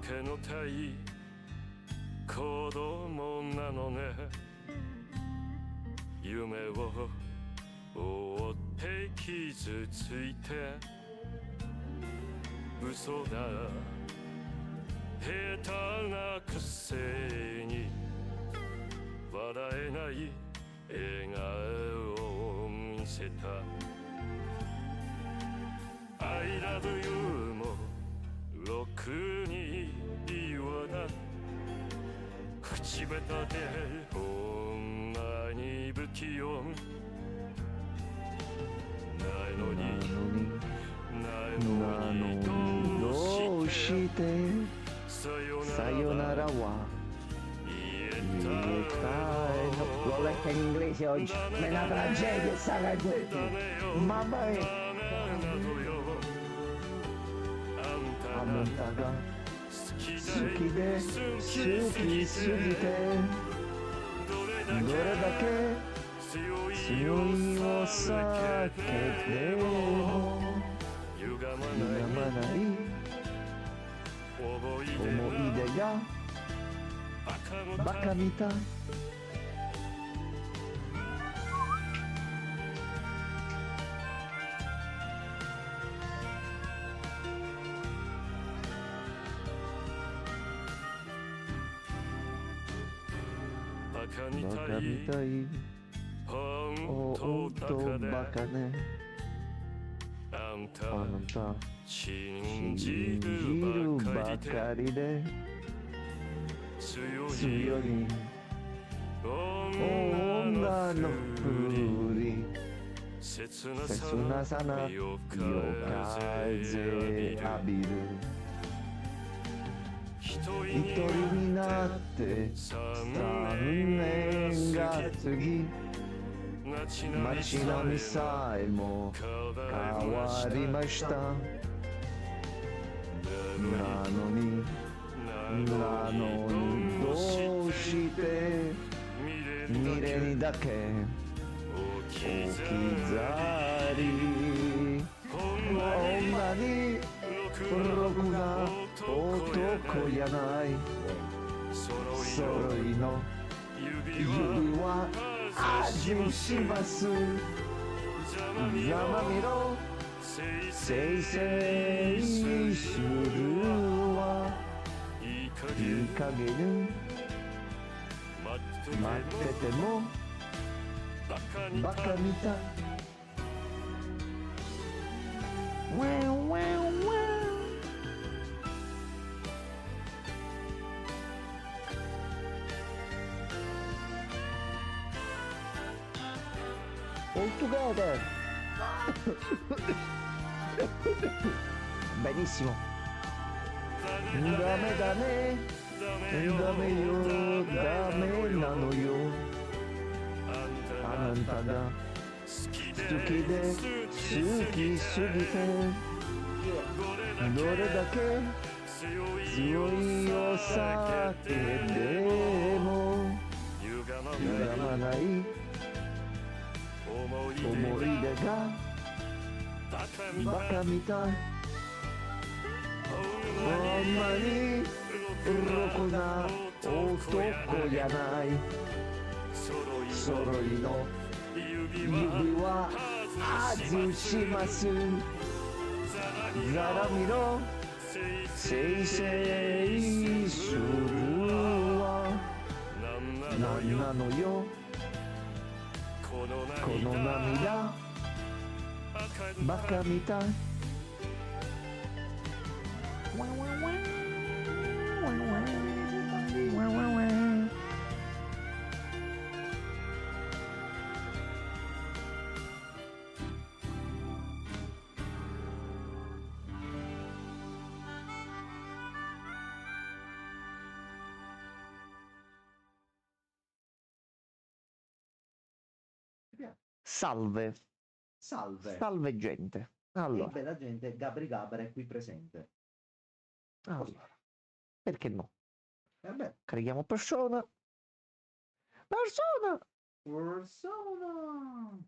けのたい子供なのね夢を追って傷ついて嘘だ下手なくせに笑えない笑顔を見せた I love you もろくに言わない口下手でこんなに不器用ないのにないのにどうしてさよならは言えたの L'ho letta in inglese oggi, ma è una tragedia sta canzone. Mamma mia. あなたが好きで好きすぎてどれだけ強いお酒でも歪まない思い出がバカみたいバカみたいほんとバカねあんた信じるばかりで強い女のふり切なさな夜風浴びる一人になって3年が過ぎ街並みさえも変わりましたなのにどうして未練にだけ置き去りこんなにろくな男やない揃いの指は外しますざまみろせいせいするわいい加減待っててもバカみたいワンワンワンAll together benissimoダメよダメなのよあなたが好きで好きすぎてどれだけ強いお酒でも歪まない思い出がバカみたいほんまにろくな男やない揃いの指は外しますざらみろせいせいするわなんなのよこの涙バカみたいSalve. Salve gente. Allora. E bella gente, Gabri Gabra è qui presente. Allora. Perché no? Vabbè. Carichiamo persona. Persona! Persona!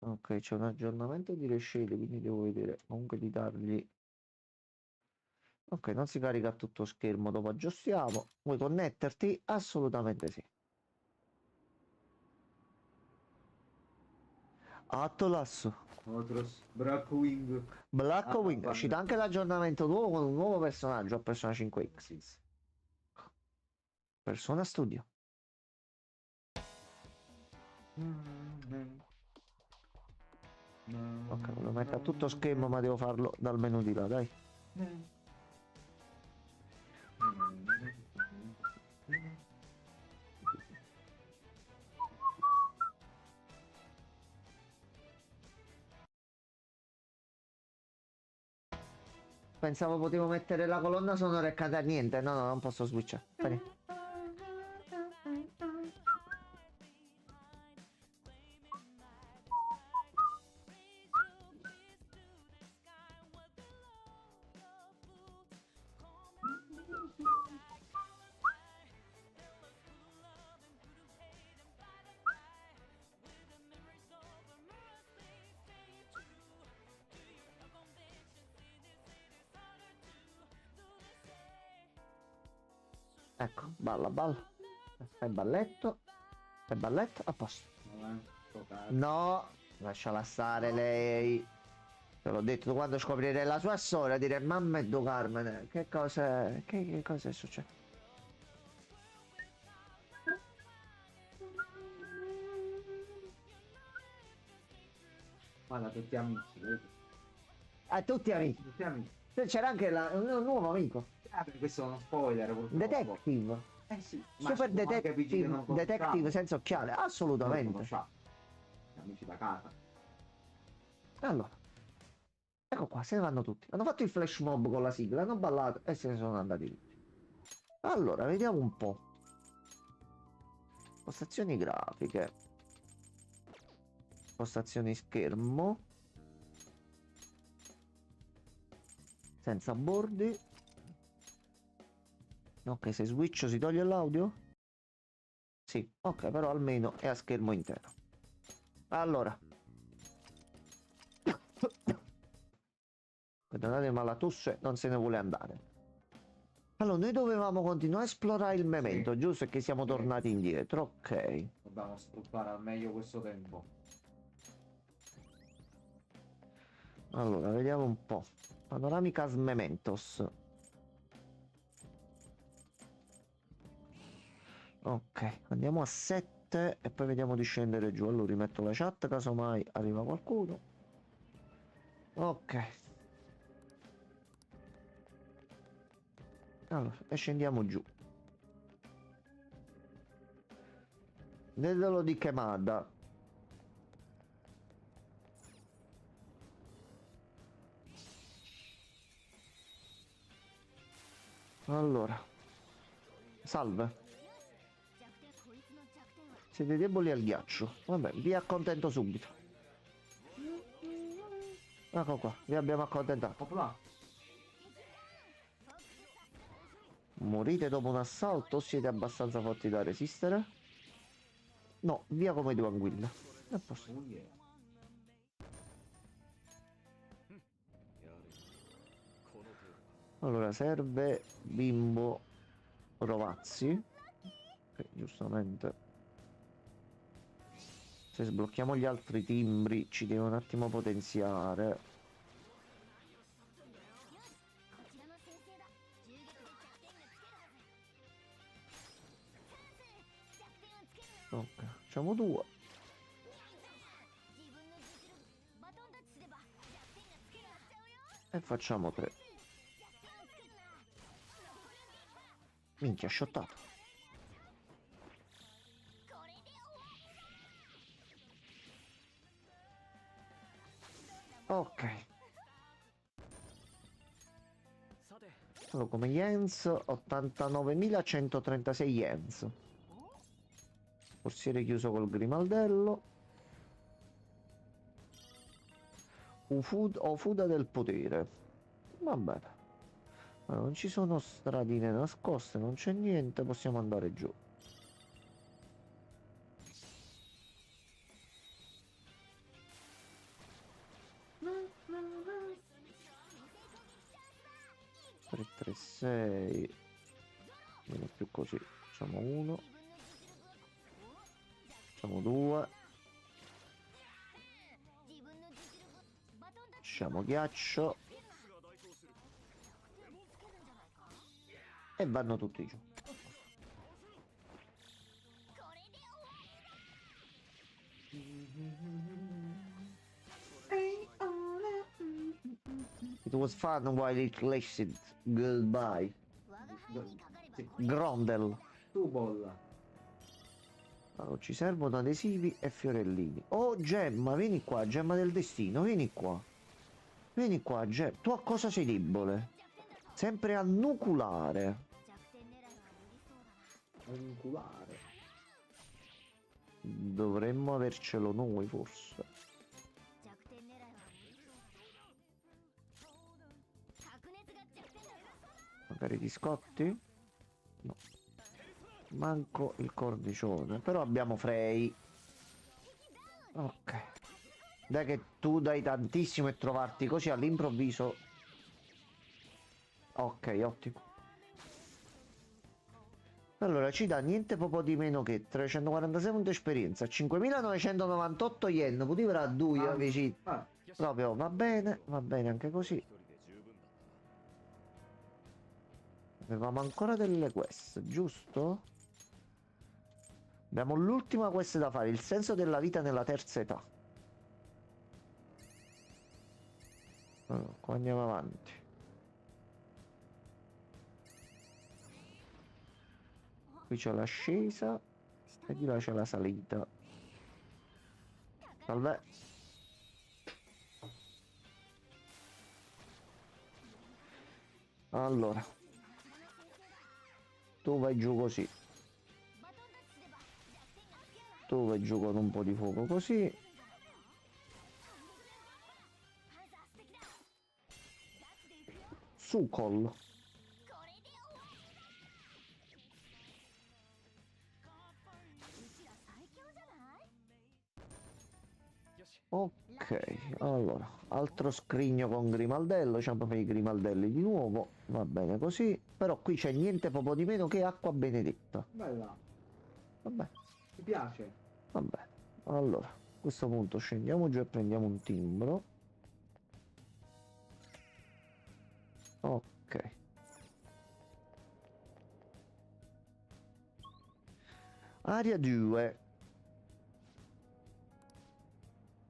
Ok, c'è un aggiornamento di rescale, quindi devo vedere comunque di dargli. Ok, non si carica a tutto schermo, dopo aggiustiamo. Vuoi connetterti? Assolutamente sì. Atlas, Otros, Brackwing. Blackwing, è uscito anche l'aggiornamento nuovo con un nuovo personaggio a Persona 5X. Sì, sì. Persona Studio. Ok, lo metto a tutto schermo, ma devo farlo dal menu di là, dai. Pensavo potevo mettere la colonna sonora e cantare niente. No, no, non posso switchare. Vieni. Ecco, balla, balla. Fai balletto. Fai balletto, a posto. No, lasciala stare lei. Te l'ho detto, tu quando scoprirai la sua storia dire mamma e Do Carmen, che cosa, che cosa è successo? Guarda, tutti amici, vedi? Tutti amici. Tutti amici. C'era anche un nuovo amico. Ah, perché questo è uno spoiler, purtroppo. Detective. Sì, ma Super ci sono anche amici che detective, non detective conosciamo. senza occhiali, Non assolutamente. conosciamo. Amici da casa. Allora, ecco qua, se ne vanno tutti. Hanno fatto il flash mob con la sigla, hanno ballato e se ne sono andati tutti. Allora, vediamo un po'. Postazioni grafiche. Postazioni schermo. Senza bordi. Ok, se switch si toglie l'audio? Sì, ok, però almeno è a schermo intero. Allora. Perdonate, ma la tosse non se ne vuole andare. Allora, noi dovevamo continuare a esplorare il memento, Sì. giusto? Che siamo tornati indietro, ok. Dobbiamo sfruttare al meglio questo tempo. Allora, vediamo un po'. Panoramicas Mementos. Ok, andiamo a 7 e poi vediamo di scendere giù. Allora rimetto la chat, casomai arriva qualcuno. Ok. Allora, e scendiamo giù. Dedalo di Kemada. Allora. Salve. Siete deboli al ghiaccio. Vabbè, vi accontento subito. Ecco qua, vi abbiamo accontentato. Opla. Morite dopo un assalto o siete abbastanza forti da resistere? No, via come due anguille. A posto. Oh yeah. Allora, serve bimbo Rovazzi. Giustamente. Se sblocchiamo gli altri timbri ci deve un attimo potenziare. Ok, facciamo 2. E facciamo 3. Minchia, shottato. Ok. Allora, come Jens, 89.136 Jens. Forziere chiuso col grimaldello. Fuda del potere. Va bene. Allora, non ci sono stradine nascoste, non c'è niente, possiamo andare giù. 3, 3, 6. Meno più così. Facciamo 1. Facciamo 2. Facciamo ghiaccio. E vanno tutti giù. It was fun while it lasted. Goodbye. Sì. Grondel. Tu bolla. Allora, ci servono adesivi e fiorellini. Oh, gemma, vieni qua, gemma del destino, vieni qua. Vieni qua, gemma. Tu a cosa sei debole? Sempre al nucleare. Angolare. Dovremmo avercelo noi, forse. Magari di scotti? No. Manco il cornicione. Però abbiamo Frey. Ok. Dai che tu dai tantissimo e trovarti così all'improvviso. Ok, ottimo. Allora ci dà niente proprio di meno che 346 punti esperienza, 5998 yen, poteva due invece Ah, proprio va bene anche così. Avevamo ancora delle quest, giusto? Abbiamo l'ultima quest da fare, il senso della vita nella terza età. Allora, qua andiamo avanti. Qui c'è l'ascesa e di là c'è la salita. Salve. Allora, tu vai giù così. Tu vai giù con un po' di fuoco così. Su collo. Ok, allora, altro scrigno con grimaldello, c'è proprio i grimaldelli di nuovo, va bene così, però qui c'è niente proprio di meno che acqua benedetta. bella. Vabbè, Mi piace. vabbè, allora, a questo punto scendiamo giù e prendiamo un timbro. Ok. Area 2.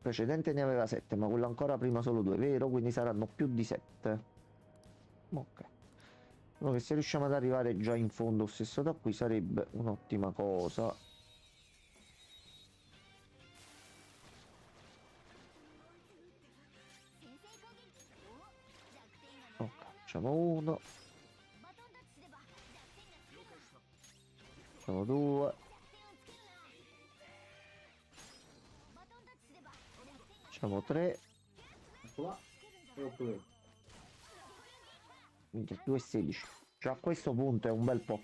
Precedente ne aveva 7, ma quello ancora prima solo 2, vero? Quindi saranno più di 7. Ok. Allora, se riusciamo ad arrivare già in fondo stesso da qui sarebbe un'ottima cosa. Ok, facciamo 1. Facciamo 2. Facciamo 3. Ecco là. E ho qui. Minchia, 2 e 16. Già a questo punto è un bel po'.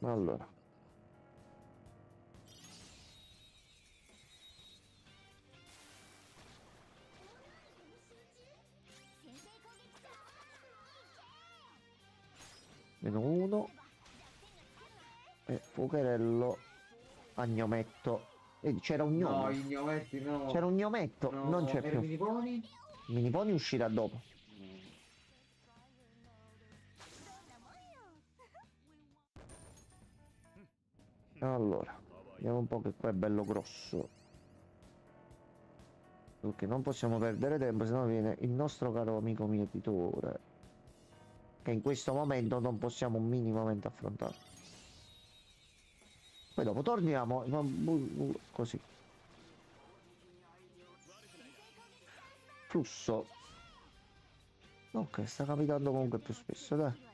Allora. Meno 1. E fuocherello agnometto. Vedi, c'era un No, gnome. i gnometti no. C'era un gnometto, No, non c'è e più. i miniponi? Minipony uscirà dopo. Allora, vediamo un po' che qua è bello grosso. Perché non possiamo perdere tempo, sennò viene il nostro caro amico mietitore. Che in questo momento non possiamo minimamente affrontare. Poi dopo torniamo così. Flusso. Ok, sta capitando comunque più spesso, dai.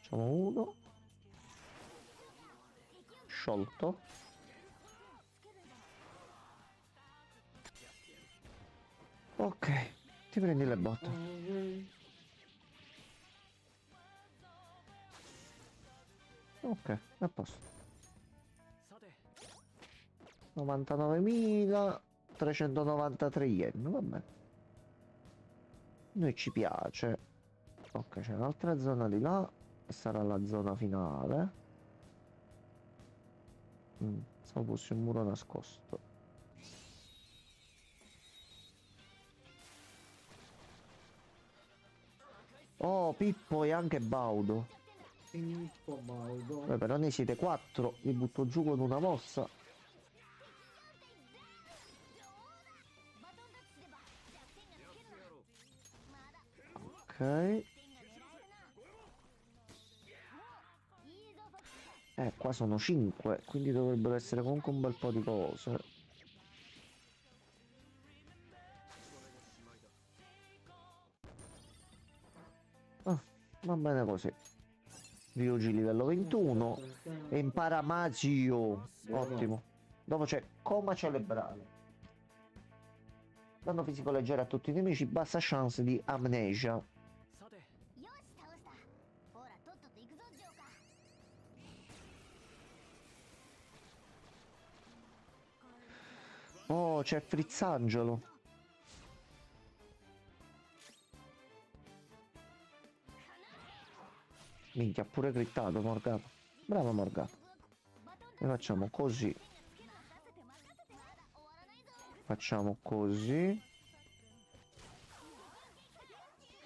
Facciamo 1. Sciolto. Ok, ti prendi le botte. Ok, a posto. 99.393 yen, va bene. Noi ci piace. Ok, c'è un'altra zona di là. E sarà la zona finale. Se fosse un muro nascosto. Oh, Pippo e anche Baudo. Pippo Baudo. Però ne siete 4. Vi butto giù con una mossa. Ok. Qua sono 5, quindi dovrebbero essere comunque un bel po' di cose. Ah, va bene così. Ryuji livello 21 e impara Mazio. Ottimo. Dopo c'è coma cerebrale. Danno fisico leggero a tutti i nemici, bassa chance di amnesia. Oh, c'è Frizzangelo. Minchia, ha pure crittato Morgana. Brava Morgana. E facciamo così. Facciamo così.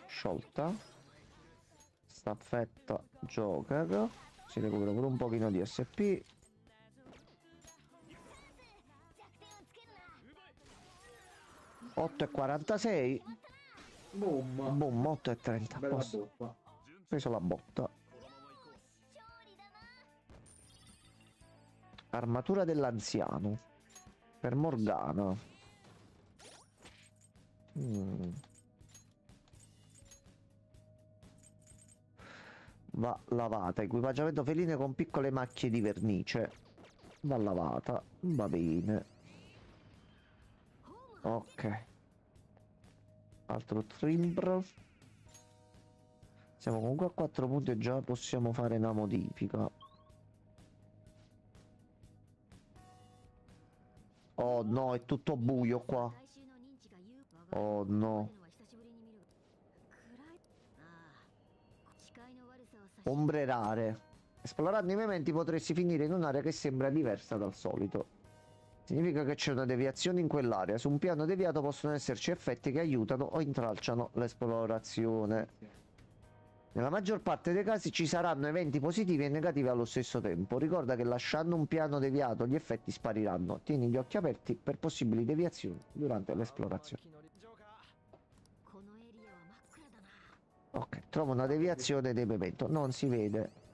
Sciolta. Staffetta Joker. Si recupera pure un pochino di SP. e 46. Boom. Boom, 8 e 30. Bella Posto. boppa. Preso la botta. Armatura dell'anziano. Per Morgana. Va lavata. Equipaggiamento feline con piccole macchie di vernice. Va lavata. Va bene. Ok. Altro trimber. Siamo comunque a 4 punti e già possiamo fare una modifica. Oh no, è tutto buio qua. Oh no. Ombre rare. Esplorando i momenti potresti finire in un'area che sembra diversa dal solito. Significa che c'è una deviazione in quell'area. Su un piano deviato possono esserci effetti che aiutano o intralciano l'esplorazione. Nella maggior parte dei casi ci saranno eventi positivi e negativi allo stesso tempo. Ricorda che lasciando un piano deviato gli effetti spariranno. Tieni gli occhi aperti per possibili deviazioni durante l'esplorazione. Ok, trovo una deviazione dei memento. Non si vede.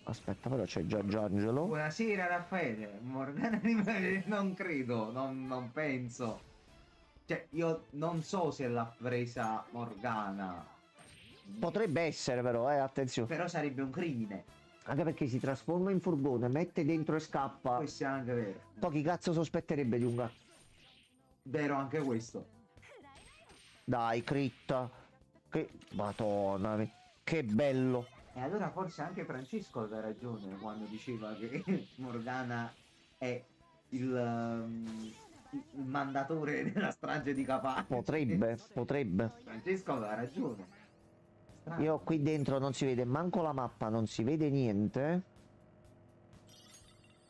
Aspetta, però c'è già Giangelo. Buonasera Raffaele. Morgana non credo, non penso. Cioè, io non so se l'ha presa Morgana. Potrebbe essere però, attenzione. Però sarebbe un crimine. Anche perché si trasforma in furgone, mette dentro e scappa. Questo è anche vero. Poi chi cazzo sospetterebbe di un gatto? Vero anche questo. Dai, critta. Che... Madonna, che bello. E allora forse anche Francesco aveva ragione quando diceva che Morgana è il mandatore della strage di Capace. Potrebbe. Francesco aveva ragione. Strano. Io qui dentro non si vede manco la mappa, non si vede niente.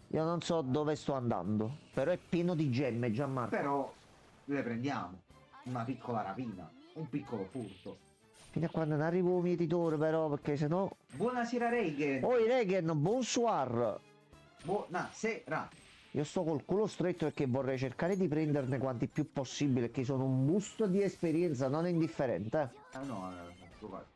Io non so dove sto andando, però è pieno di gemme, Gianmarco. Però le prendiamo. Una piccola rapina, un piccolo furto. Fino a quando non arrivo un mietitore però, perché sennò... Buonasera Reagan. Oi Regen, bonsoir. Buonasera. Io sto col culo stretto perché vorrei cercare di prenderne quanti più possibile, che sono un busto di esperienza non indifferente. No, guarda.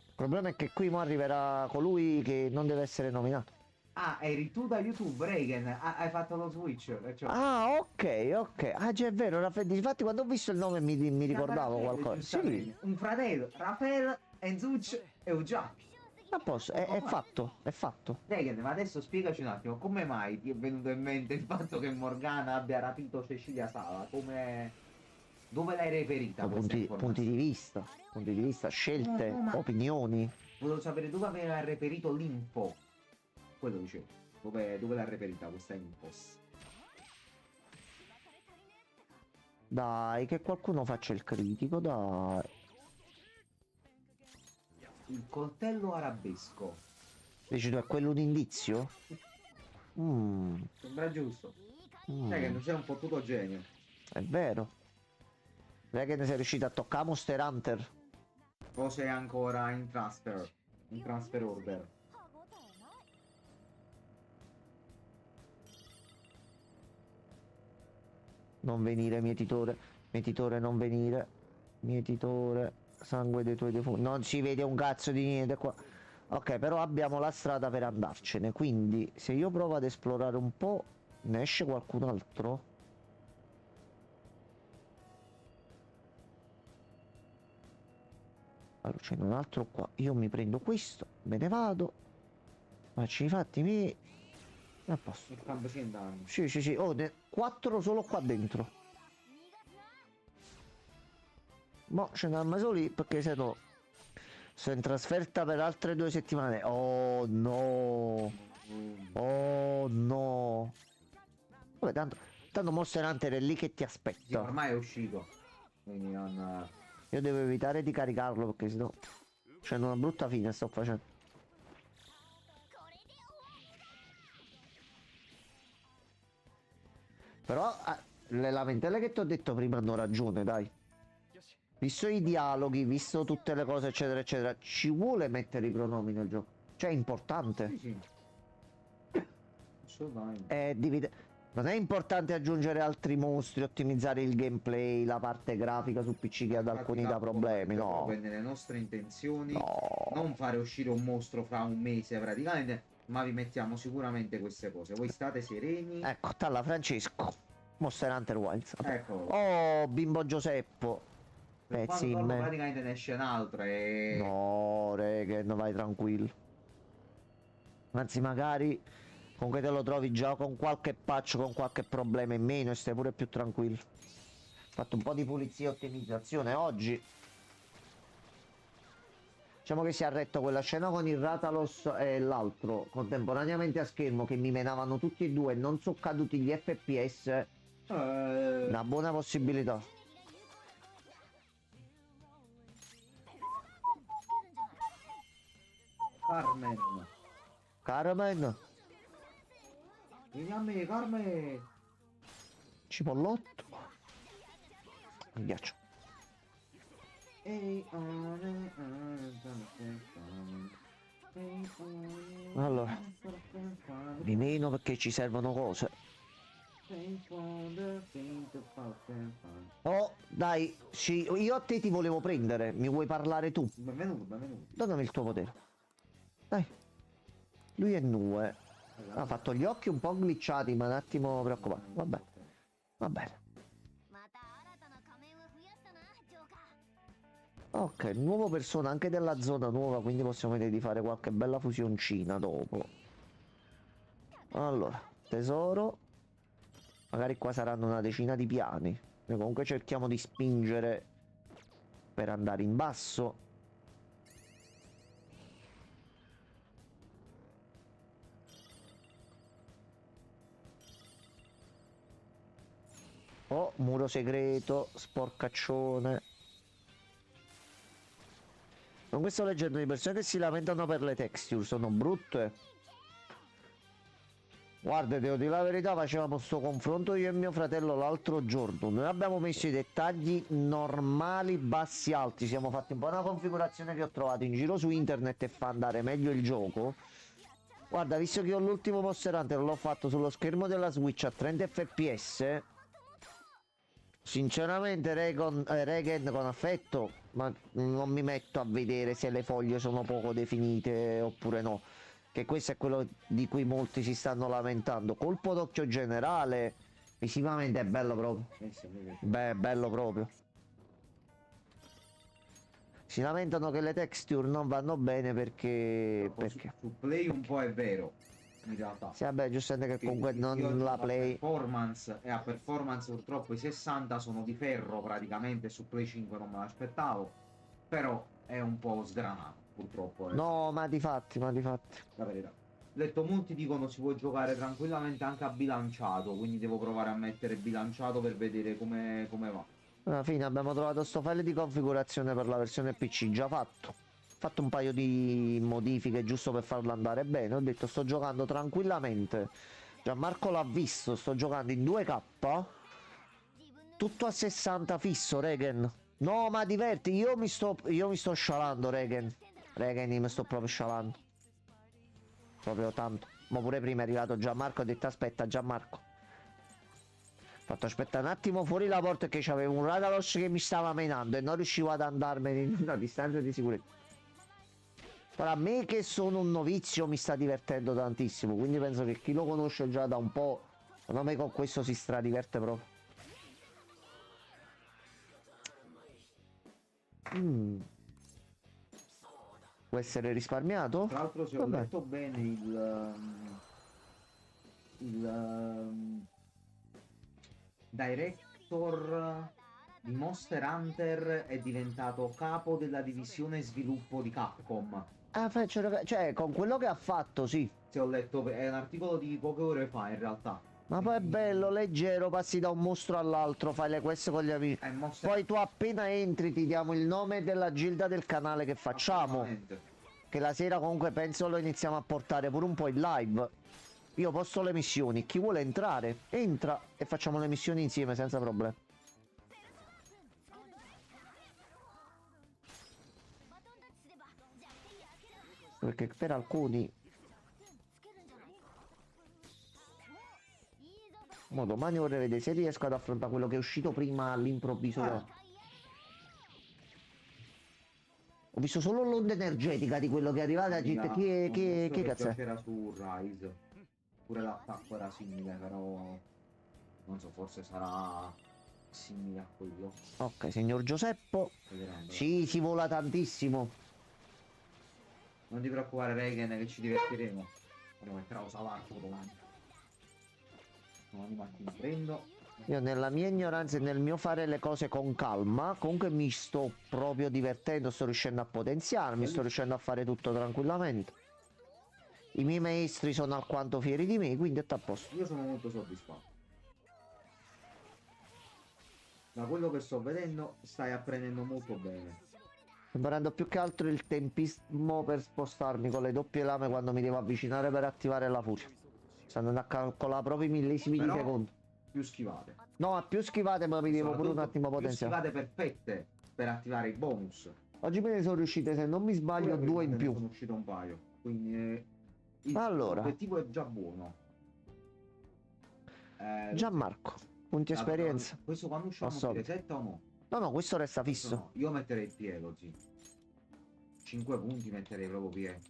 Il problema è che qui mo arriverà colui che non deve essere nominato. Ah, eri tu da YouTube, Reagan. Hai fatto lo switch. Cioè... Ah, ok. Ah, già è vero, infatti quando ho visto il nome mi ricordavo qualcosa. Sì. Un fratello, Raffaele, Enzuc e Ugià. A posto, è fatto, è fatto. Regen, ma adesso spiegaci un attimo, come mai ti è venuto in mente il fatto che Morgana abbia rapito Cecilia Sala? Come... Dove l'hai reperita questa informazione? Punti di vista, scelte, No, ma- opinioni. Volevo sapere dove aveva reperito l'info. Quello dicevo. Dove l'ha reperita questa infos? Dai, che qualcuno faccia il critico, dai. Il coltello arabesco. Dici tu, è quello un indizio? Sembra giusto. Mm, Sai che non sei un fottuto genio. è vero. Non è che ne sei riuscito a toccare Monster Hunter? O sei ancora in transfer. In transfer order. Non venire, mietitore. Mietitore, non venire. Mietitore, sangue dei tuoi defunti. Non si vede un cazzo di niente qua. Ok, però abbiamo la strada per andarcene. Quindi, se io provo ad esplorare un po', ne esce qualcun altro? Allora, c'è un altro qua. Io mi prendo questo, me ne vado. Faccio i fatti miei. A posto. Il campo ci danno. Sì, sì, sì. Oh, 4 solo qua dentro. Mo ce ne andiamo soli perché se no sono in trasferta per altre 2 settimane. Oh no. Oh no. Vabbè, tanto Monster Hunter è lì che ti Sì, aspetta. ormai è uscito. Quindi non... Io devo evitare di caricarlo perché sennò c'è una brutta fine sto facendo. Però le lamentele che ti ho detto prima hanno ragione, dai. Visto i dialoghi, visto tutte le cose eccetera eccetera, ci vuole mettere i pronomi nel gioco. Cioè è importante. Sì, sì. Assolutamente. Non è importante aggiungere altri mostri, ottimizzare il gameplay, la parte grafica su PC che ad alcuni dà problemi, no. Nelle nostre intenzioni, No. non fare uscire un mostro fra un mese praticamente, ma vi mettiamo sicuramente queste cose. Voi state sereni. Ecco, talla Francesco. Monster Hunter Wilds. Ecco. Oh, bimbo Giuseppo. Per Pezzi in quando me. praticamente ne esce un altro e... No, reghe, non vai tranquillo. Anzi, magari comunque te lo trovi già con qualche patch, con qualche problema in meno e stai pure più tranquillo. Ho fatto un po' di pulizia e ottimizzazione oggi. Diciamo che si è retto quella scena con il Ratalos e l'altro contemporaneamente a schermo che mi menavano tutti e due e non sono caduti gli FPS. Una buona possibilità. Carmen. Carmen, Vieni a me, Carmen. cipollotto. Mi piace. Ehi, Allora, di meno perché ci servono cose. Oh, dai, sì, io a te ti volevo prendere. Mi vuoi parlare tu? Benvenuto, benvenuto. Donami il tuo potere. Dai. Lui è Nue. Ha fatto gli occhi un po' glitchati, ma un attimo preoccupato. Vabbè. Va bene. Ok, nuovo persona anche della zona nuova, quindi possiamo vedere di fare qualche bella fusioncina dopo. Allora, tesoro. Magari qua saranno una decina di piani. Noi comunque cerchiamo di spingere per andare in basso. Oh, muro segreto, sporcaccione. Comunque sto leggendo di persone che si lamentano per le texture, sono brutte. Guarda, devo dire la verità, facevamo sto confronto io e mio fratello l'altro giorno. Noi abbiamo messo i dettagli normali, bassi, alti. Siamo fatti un po' una configurazione che ho trovato in giro su internet e fa andare meglio il gioco. Guarda, visto che ho l'ultimo Monster Hunter, l'ho fatto sullo schermo della Switch a 30 fps. Sinceramente, Regen con affetto, ma non mi metto a vedere se le foglie sono poco definite oppure no. Che questo è quello di cui molti si stanno lamentando. Colpo d'occhio generale, visivamente è bello proprio. Beh, bello proprio. Si lamentano che le texture non vanno bene perché... Su Play un po' è vero, in realtà. Sì, vabbè, giustamente che comunque Io non gioco la a play... performance, e a performance purtroppo i 60 sono di ferro praticamente, su Play 5 non me l'aspettavo, però è un po' sgranato purtroppo. No, ma di fatti, ma di fatti. La verità. Letto molti dicono si può giocare tranquillamente anche a bilanciato, quindi devo provare a mettere bilanciato per vedere come va. Alla fine abbiamo trovato sto file di configurazione per la versione PC già fatto. Fatto un paio di modifiche giusto per farlo andare bene. Ho detto sto giocando tranquillamente. Gianmarco l'ha visto, sto giocando in 2K. Tutto a 60 fisso, Regen. No, ma diverti, io mi sto scialando, Regen. Regen, io mi sto proprio scialando. Proprio tanto. Ma pure prima è arrivato Gianmarco, ho detto aspetta Gianmarco. Ho fatto aspettare un attimo fuori la porta che c'avevo un Radalos che mi stava menando e non riuscivo ad andarmene in una distanza di sicurezza. Ora a me che sono un novizio mi sta divertendo tantissimo, quindi penso che chi lo conosce già da un po', secondo me con questo si stradiverte proprio. Può essere risparmiato? Tra l'altro se ho Vabbè. letto bene il director di Monster Hunter è diventato capo della divisione sviluppo di Capcom. Ah, cioè con quello che ha fatto, sì. Se ho letto, è un articolo di poche ore fa in realtà. Ma poi è bello, leggero, passi da un mostro all'altro, fai le quest con gli amici. Poi tu appena entri ti diamo il nome della gilda del canale che facciamo. Che la sera comunque penso lo iniziamo a portare pure un po' in live. Io posto le missioni, chi vuole entrare, entra e facciamo le missioni insieme senza problemi. Perché per alcuni... Mo domani vorrei vedere se riesco ad affrontare quello che è uscito prima all'improvviso. Ho visto solo l'onda energetica di quello che è arrivato a GT. Chi cazzo è? C'era su Rise. Pure l'attacco era simile, però non so, forse sarà simile a quello. Ok, signor Giuseppo. Sì, si vola tantissimo. Non ti preoccupare, Regen, che ci divertiremo. Devo mettere a Savarco domani. Domani mattina prendo. Io nella mia ignoranza e nel mio fare le cose con calma, comunque mi sto proprio divertendo, sto riuscendo a potenziarmi, sto riuscendo a fare tutto tranquillamente. I miei maestri sono alquanto fieri di me, quindi è a posto. Io sono molto soddisfatto. Da quello che sto vedendo, stai apprendendo molto bene. Sto imparando più che altro il tempismo per spostarmi con le doppie lame quando mi devo avvicinare per attivare la furia. Sto andando a calcolare proprio i millesimi di secondo. Più schivate. No, a più schivate, ma mi devo pure un attimo potenziare. Più schivate perfette per attivare i bonus. Oggi me ne sono riuscite, se non mi sbaglio, due in più. Sono uscito un paio. Quindi allora, l'obiettivo è già buono. Gianmarco, punti esperienza. Questo quando usciamo di 7 o no? No, no, questo resta fisso. No. Io metterei il piego, sì. 5 punti metterei proprio piego.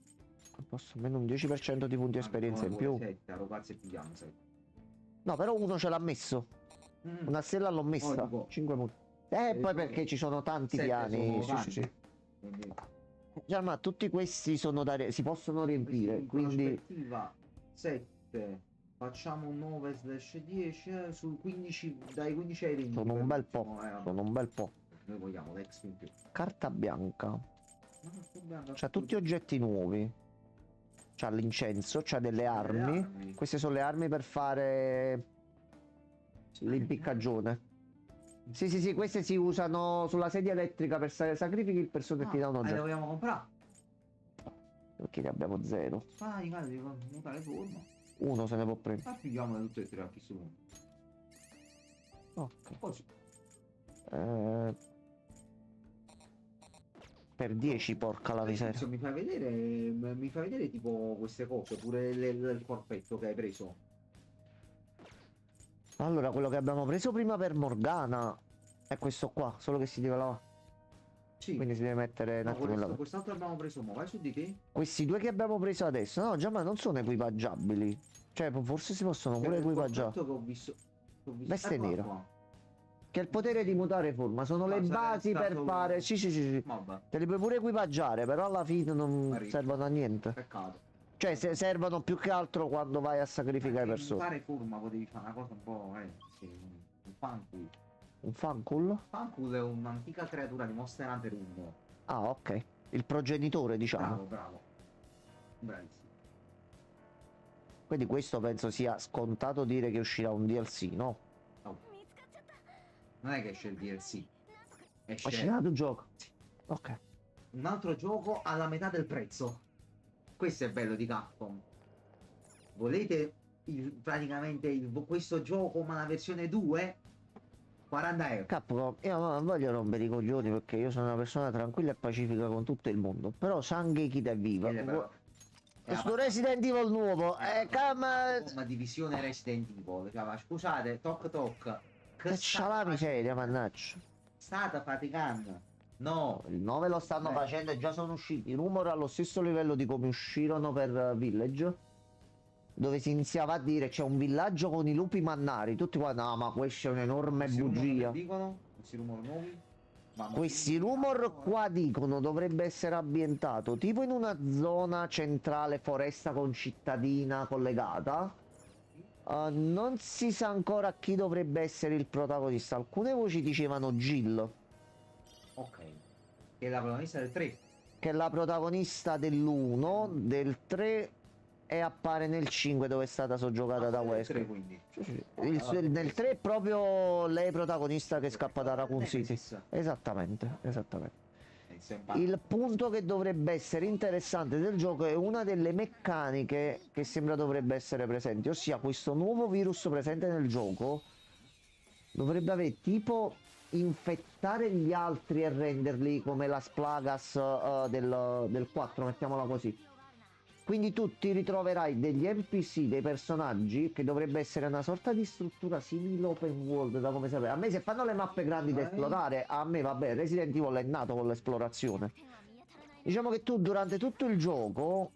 Posso almeno un 10% di punti esperienza in più. 7, ragazzi, pigliamo 7. No, però uno ce l'ha messo. Una stella l'ho messa. 5 punti. Poi perché ci sono tanti piani. Sì. Già, tutti questi sono si possono riempire. Quindi. 7. Facciamo 9/10 su 15. Dai 15 ai 20. Sono un bel po'. Sono un bel po'. Noi vogliamo l'ex in più. Carta bianca. C'ha tutti oggetti nuovi. C'ha l'incenso, c'ha delle armi. Queste sono le armi per fare l'impiccagione. Sì, queste si usano sulla sedia elettrica per sacrifichi il personaggio che ti dà un oggetto. Le vogliamo comprare? Perché ne abbiamo 0. Devi mutare forma. Uno se ne può prendere. Pigliamo tutte e tre a chi su. Ok. Così. Per 10, porca la miseria. Mi fai vedere tipo queste cose, pure il corpetto che hai preso. Allora, quello che abbiamo preso prima per Morgana è questo qua, solo che si deve lavare. Sì. Quindi si deve mettere un attimo là. Quest'altro abbiamo preso, ma vai su di te? Questi due che abbiamo preso adesso, no, già ma non sono equipaggiabili. Cioè, forse si possono pure equipaggiare. Che ho visto Veste nera. Che è il potere di mutare forma, sono le Ma sarebbe basi per stato fare. Sì, sì, sì, sì. Mob. Te li puoi pure equipaggiare, però alla fine non Marito. servono a niente. Peccato. Cioè, servono più che altro quando vai a sacrificare persone. Mutare forma potevi fare una cosa un po', sì, un fanculo. Un fanculo? Fanculo è un'antica creatura di Monster Hunter 1. Ah, ok. Il progenitore, diciamo. Bravo, bravo. Bravissimo. Quindi questo penso sia scontato dire che uscirà un DLC, no? Oh. Non è che esce il DLC. Ma Esce c'è un gioco. Ok. un altro gioco alla metà del prezzo. Questo è bello di Capcom. Volete praticamente questo gioco ma la versione 2? 40 euro. Capcom, io non voglio rompere i coglioni perché io sono una persona tranquilla e pacifica con tutto il mondo. Però Shangeki da viva. Questo Resident Evil nuovo, Una divisione Resident Evil. Cioè, scusate, toc toc. Che c'ha la miseria, mannaggia. State faticando. No. Il 9 lo stanno facendo e già sono usciti i rumor allo stesso livello di come uscirono per Village, dove si iniziava a dire c'è un villaggio con i lupi mannari. Tutti qua, no, ma questa è un'enorme bugia. Dicono? Questi rumor nuovi? Questi rumor qua dicono dovrebbe essere ambientato tipo in una zona centrale foresta con cittadina collegata. Non si sa ancora chi dovrebbe essere il protagonista. Alcune voci dicevano Jill, Ok. Che è la protagonista del 3. che è la protagonista dell'1, del 3 e appare nel 5 dove è stata soggiogata da Wesker. 3 quindi. Sì, sì. Nel 3 è proprio lei protagonista che scappa da Raccoon City. Esattamente, esattamente. Il punto che dovrebbe essere interessante del gioco è una delle meccaniche che sembra dovrebbe essere presente, ossia questo nuovo virus presente nel gioco dovrebbe avere tipo infettare gli altri e renderli come la Splagas del 4, mettiamola così. Quindi tu ti ritroverai degli NPC, dei personaggi, che dovrebbe essere una sorta di struttura simile open world, da come sapete. A me se fanno le mappe grandi da esplorare, a me vabbè, Resident Evil è nato con l'esplorazione. Diciamo che tu durante tutto il gioco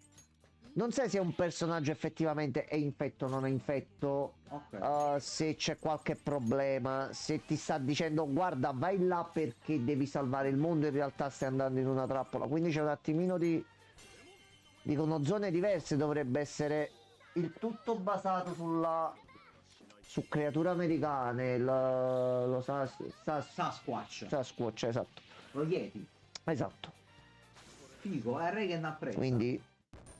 non sai se un personaggio effettivamente è infetto o non è infetto, se c'è qualche problema, se ti sta dicendo guarda vai là perché devi salvare il mondo, in realtà stai andando in una trappola. Quindi c'è un attimino di... Dicono zone diverse, dovrebbe essere il tutto basato su creature americane, lo Sasquatch. Sasquatch, esatto. Lo Yeti. Esatto. Figo, è Re che ne ha preso. Quindi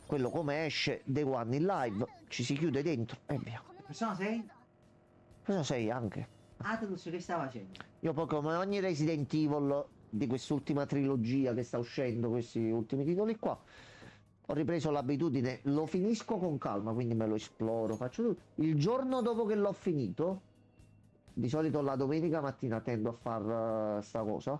quello come esce Day One in live, ci si chiude dentro e via. Persona 6? Cosa sei anche? Atlus che sta facendo? Io poi come ogni Resident Evil di quest'ultima trilogia che sta uscendo, questi ultimi titoli qua, ho ripreso l'abitudine, lo finisco con calma, quindi me lo esploro, faccio tutto. Il giorno dopo che l'ho finito, di solito la domenica mattina tendo a far sta cosa,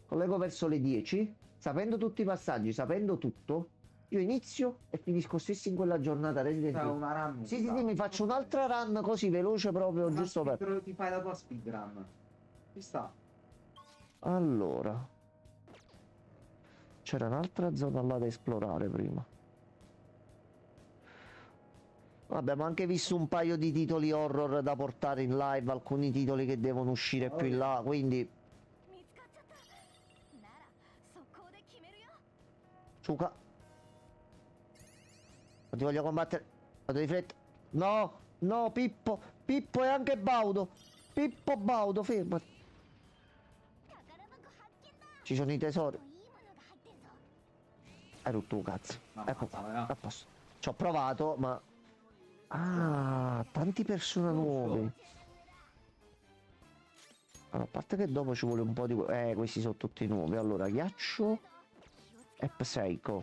collego verso le 10, sapendo tutti i passaggi, sapendo tutto, io inizio e finisco stesso in quella giornata Resident Evil. Una run. Sì, mi faccio un'altra run così veloce proprio, giusto per... Ti fai la tua speedrun. Ci sta. Allora... C'era un'altra zona là da esplorare prima. Abbiamo anche visto un paio di titoli horror da portare in live, alcuni titoli che devono uscire più in là, quindi... Suca. Non ti voglio combattere. Vado di fretta. No, no, Pippo. Pippo è anche Baudo. Pippo Baudo, fermati. Ci sono i tesori. Hai rotto un cazzo. Ecco, a posto. Ci ho provato, ma... Ah, tanti persone nuovi. Allora, a parte che dopo ci vuole un po' di... questi sono tutti nuovi. Allora, ghiaccio e Psycho.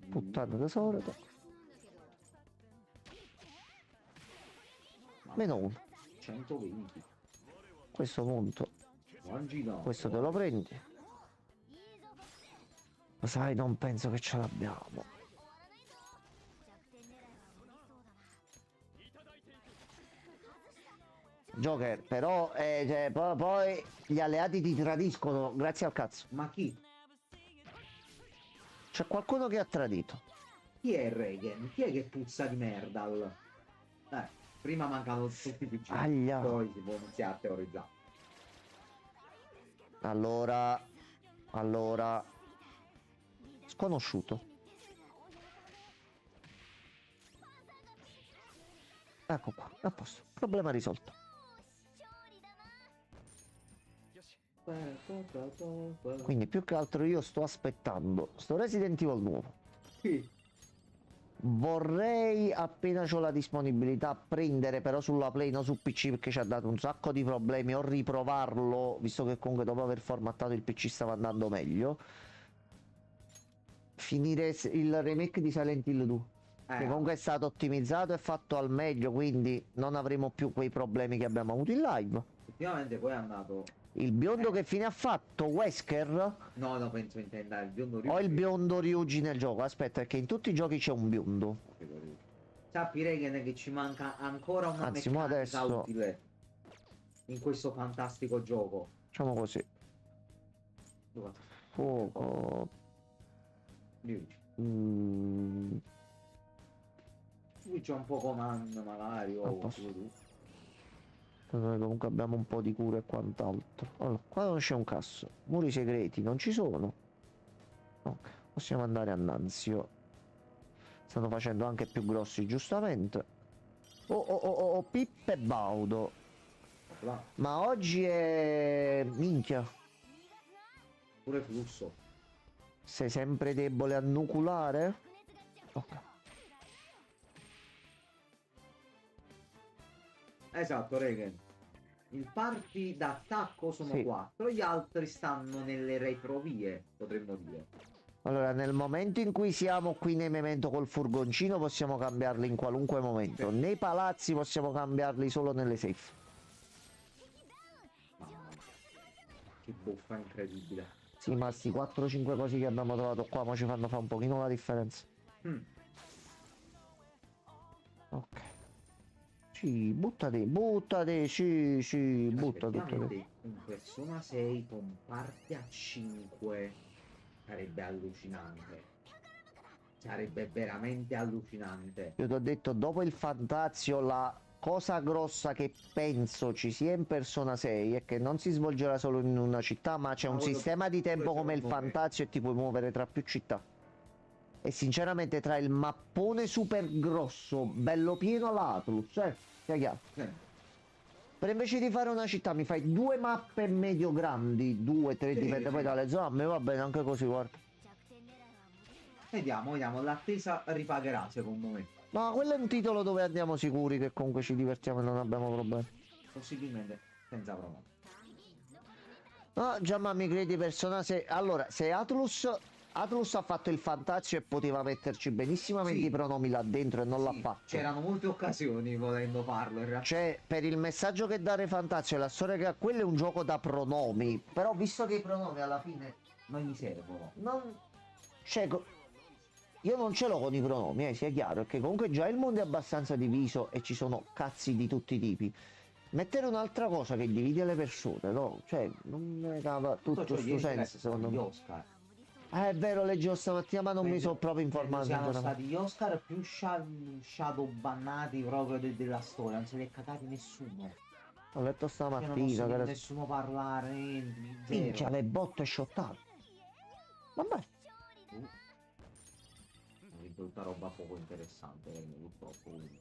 Puttana tesoro. Meno uno. 120. Questo monto. Questo te lo prendi. Ma sai, non penso che ce l'abbiamo. Joker, però cioè, poi gli alleati ti tradiscono grazie al cazzo. Ma chi? C'è qualcuno che ha tradito. Chi è Regen? Chi è che puzza di merda? Prima mancano tutti i PC, Aglia. poi si può iniziare a teorizzare. Allora, sconosciuto. Ecco qua, a posto. Problema risolto. Quindi più che altro io sto aspettando sto Resident Evil nuovo. Sì. Vorrei, appena ho la disponibilità, prendere però sulla Play, non su PC, perché ci ha dato un sacco di problemi, o riprovarlo, visto che comunque dopo aver formattato il PC stava andando meglio. Finire il remake di Silent Hill 2, che comunque è stato ottimizzato e fatto al meglio, quindi non avremo più quei problemi che abbiamo avuto in live. Effettivamente poi è andato... Il biondo che fine ha fatto? Wesker? No, penso intenda il biondo O il biondo Ryuji nel gioco? Aspetta, perché in tutti i giochi c'è un biondo. Sappi Regen che ci manca ancora una Anzi, mo meccanica adesso utile in questo fantastico gioco. facciamo così. Dove? Fuoco. Ryuji. Mm, Qui c'è un po' comando magari A o posto. Noi comunque abbiamo un po' di cura e quant'altro. Allora, qua non c'è un cazzo. Muri segreti non ci sono. Ok, possiamo andare a Nanzio. Stanno facendo anche più grossi, giustamente. Oh, Pippe Baudo. là, Ma oggi è... minchia. pure flusso. Sei sempre debole a nuculare? Ok. Esatto, Regen. Il party d'attacco sono Sì. 4, gli altri stanno nelle retrovie, potremmo dire. Allora, nel momento in cui siamo qui nei Memento col furgoncino possiamo cambiarli in qualunque momento. Sì. Nei palazzi possiamo cambiarli solo nelle safe. Mamma mia. Che buffa incredibile. Sì, ma sti 4-5 cose che abbiamo trovato qua mo ci fanno fare un pochino la differenza. Ok. Sì, buttate, sì, butta tutte. Effettivamente un Persona 6 con parti a 5 sarebbe allucinante. Sarebbe veramente allucinante. Io ti ho detto, dopo il Fantazio, la cosa grossa che penso ci sia in Persona 6 è che non si svolgerà solo in una città, ma c'è un sistema di tempo come il Fantazio e ti puoi muovere tra più città. E sinceramente tra il mappone super grosso, bello pieno all'Atlus, sia chiaro. Per invece di fare una città mi fai 2 mappe medio grandi, 2-3, dipende poi dalle zone, a me va bene anche così, guarda. Vediamo, l'attesa ripagherà secondo me. No, quello è un titolo dove andiamo sicuri che comunque ci divertiamo e non abbiamo problemi. Possibilmente senza problemi. No, Giamma mi credi Persona 6. Allora, se Atlus ha fatto il Fantazio e poteva metterci benissimamente Sì. i pronomi là dentro e non l'ha Sì, fatto. c'erano molte occasioni volendo farlo in realtà. Cioè, per il messaggio che dare Fantazio e la storia che ha, quello è un gioco da pronomi. Però visto che i pronomi alla fine Non gli servono. non... Cioè, io non ce l'ho con i pronomi, sia chiaro, perché comunque già il mondo è abbastanza diviso e ci sono cazzi di tutti i tipi. Mettere un'altra cosa che divide le persone, no? Cioè, non ne cava tutto ciò sto ieri senso, secondo gli me. Oscar. È vero, leggevo stamattina, ma non mi sono proprio informato. Siamo sinceramente. stati gli Oscar più shadow bannati proprio della storia, non se li è cagati nessuno. Ho letto Cioè, non stamattina posso che dire era... nessuno parlare, niente, Minchia, zero. le botte shottato. Vabbè. Ho vinto tutta roba poco interessante, purtroppo. Quindi.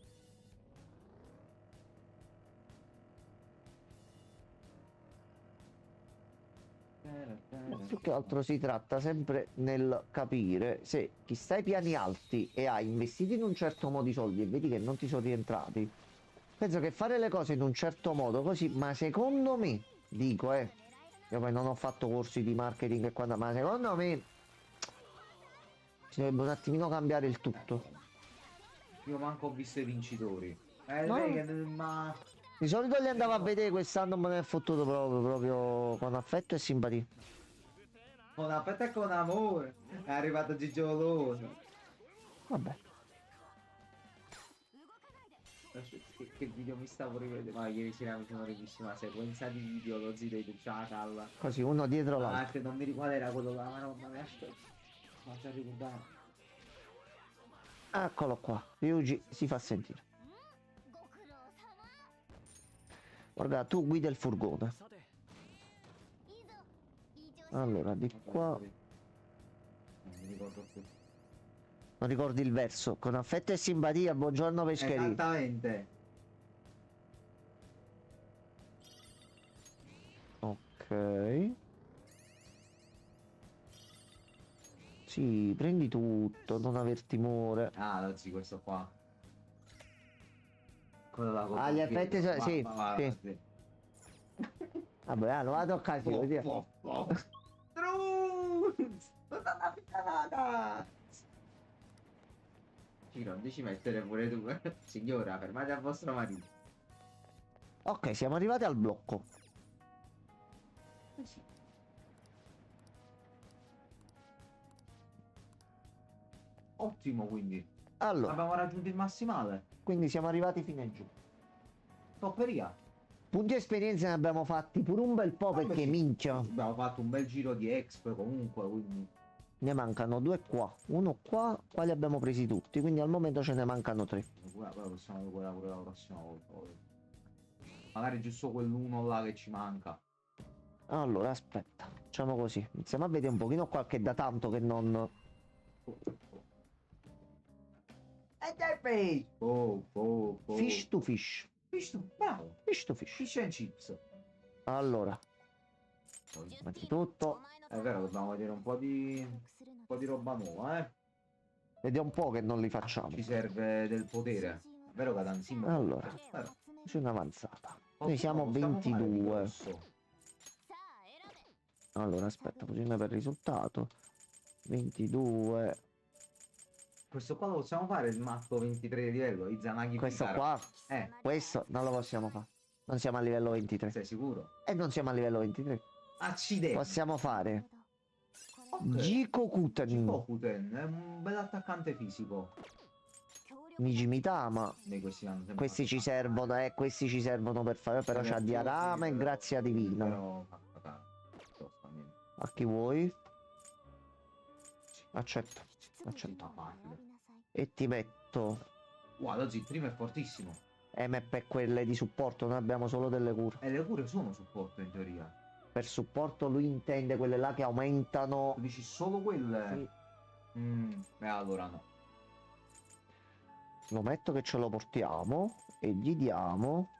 Più che altro si tratta sempre nel capire se chi sta ai piani alti e ha investito in un certo modo i soldi e vedi che non ti sono rientrati, penso che fare le cose in un certo modo così, ma secondo me, dico io poi non ho fatto corsi di marketing e quando, ma secondo me si dovrebbe un attimino cambiare il tutto. Io manco ho visto i vincitori. No. Ma Di solito li andavo a vedere, quest'anno me ne è fottuto proprio con affetto e simpatia. con affetto e con amore è arrivato Gigio Voloso. Vabbè. Che video mi stavo rivedendo? Ma ieri sera mi sono rivisto una sequenza di video, lo zio di Chacal. Così, uno dietro l'altro. Non mi ricordo era quello là, ma non mi aspetta. Ma c'è ricordato. Eccolo qua, Ryuji si fa sentire. Guarda, tu guida il furgone. さて Allora, di qua... Non mi ricordo più. Non ricordi il verso? Con affetto e simpatia, buongiorno pescheria. Esattamente. Ok. Sì, prendi tutto, non aver timore. Ah, no, sì, questo qua. Quello là Ah, gli effetti va, sì, va, sì. sì. Vabbè, lo vado a casa, vediamo. Trunks! Tutta una piccanata! Ciro, non ci mettere pure tu. Signora, fermate al vostro marito. Ok, siamo arrivati al blocco. Sì. Ottimo, quindi. Allora, Abbiamo raggiunto il massimale. quindi siamo arrivati fino in giù. Topperia. Punti esperienza ne abbiamo fatti pure un bel po' perché Sì. minchia. Abbiamo fatto un bel giro di exp comunque, quindi. Ne mancano 2 qua, uno qua, qua li abbiamo presi tutti, quindi al momento ce ne mancano 3. Poi possiamo recuperare pure la prossima volta. Magari giusto quell'uno là che ci manca. Allora, aspetta, facciamo così. Iniziamo a vedere un pochino qua che da tanto che non... E dai fish! Oh. Fish to fish. Fish, bravo. Fish to fish. Fish and chips. Allora, innanzitutto, È vero, dobbiamo vedere un po' di roba nuova, eh. vediamo un po' che non li facciamo. Ci serve del potere. È vero, Katanzino? Allora, c'è un'avanzata. Noi siamo Possiamo fare 22. ricorso. Allora, aspetta, posizione per risultato. 22. Questo qua lo possiamo fare il matto 23 di livello, Izanagi Questo Pikara. qua, questo non lo possiamo fare. Non siamo a livello 23. Sei sicuro? E non siamo a livello 23. Accidenti. Possiamo fare Ok. Jikokuten, Chikokuten è un bel attaccante fisico. Nijimitama. Questi, hanno sempre Questi ci fatto servono, questi ci servono per fare, però c'ha diarama e grazia divina. Però tosta, niente. A chi vuoi? Accetto, accetto. Facile. E ti metto Guarda, sì, il primo è fortissimo. MP e quelle di supporto, noi abbiamo solo delle cure. E le cure sono supporto in teoria. Per supporto lui intende quelle là che aumentano. Tu dici solo quelle? Sì. E allora no. Lo metto che ce lo portiamo e gli diamo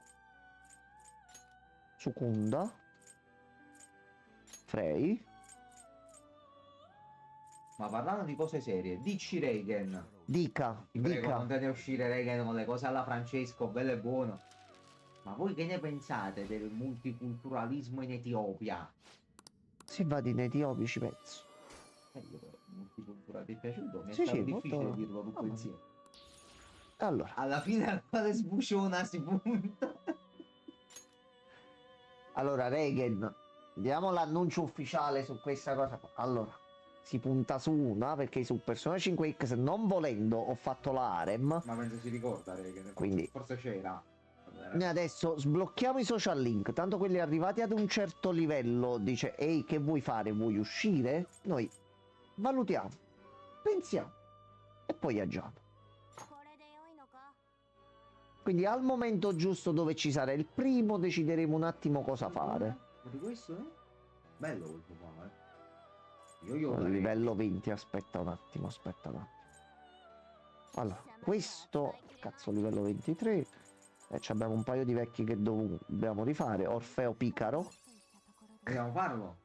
Sukunda, Frey. Ma parlando di cose serie, dici Reagan. Dica, Ti prego, non dica. te ne uscire Reagan con le cose alla Francesco, bello e buono. Ma voi che ne pensate del multiculturalismo in Etiopia? Se vado in Etiopi ci penso. Io però, multiculturale, ti è piaciuto? Mi è Sì, stato sì, difficile molto- dirlo tutto vabbè. insieme. Allora, Alla fine a quale sbuciona si punta? allora Reagan, diamo l'annuncio ufficiale su questa cosa qua. Allora, si punta su una perché su Persona 5X non volendo ho fatto la harem. Ma penso si ricorda Reagan, Quindi- forse c'era. Noi adesso sblocchiamo i social link, tanto quelli arrivati ad un certo livello dice ehi che vuoi fare, vuoi uscire? Noi valutiamo, pensiamo e poi agiamo. Quindi al momento giusto dove ci sarà il primo decideremo un attimo cosa fare. Di questo? Bello quel qua, Io Al livello 20, aspetta un attimo, aspetta un attimo. Allora, questo, cazzo livello 23, e abbiamo un paio di vecchi che dobbiamo rifare, Orfeo Picaro. Dobbiamo farlo?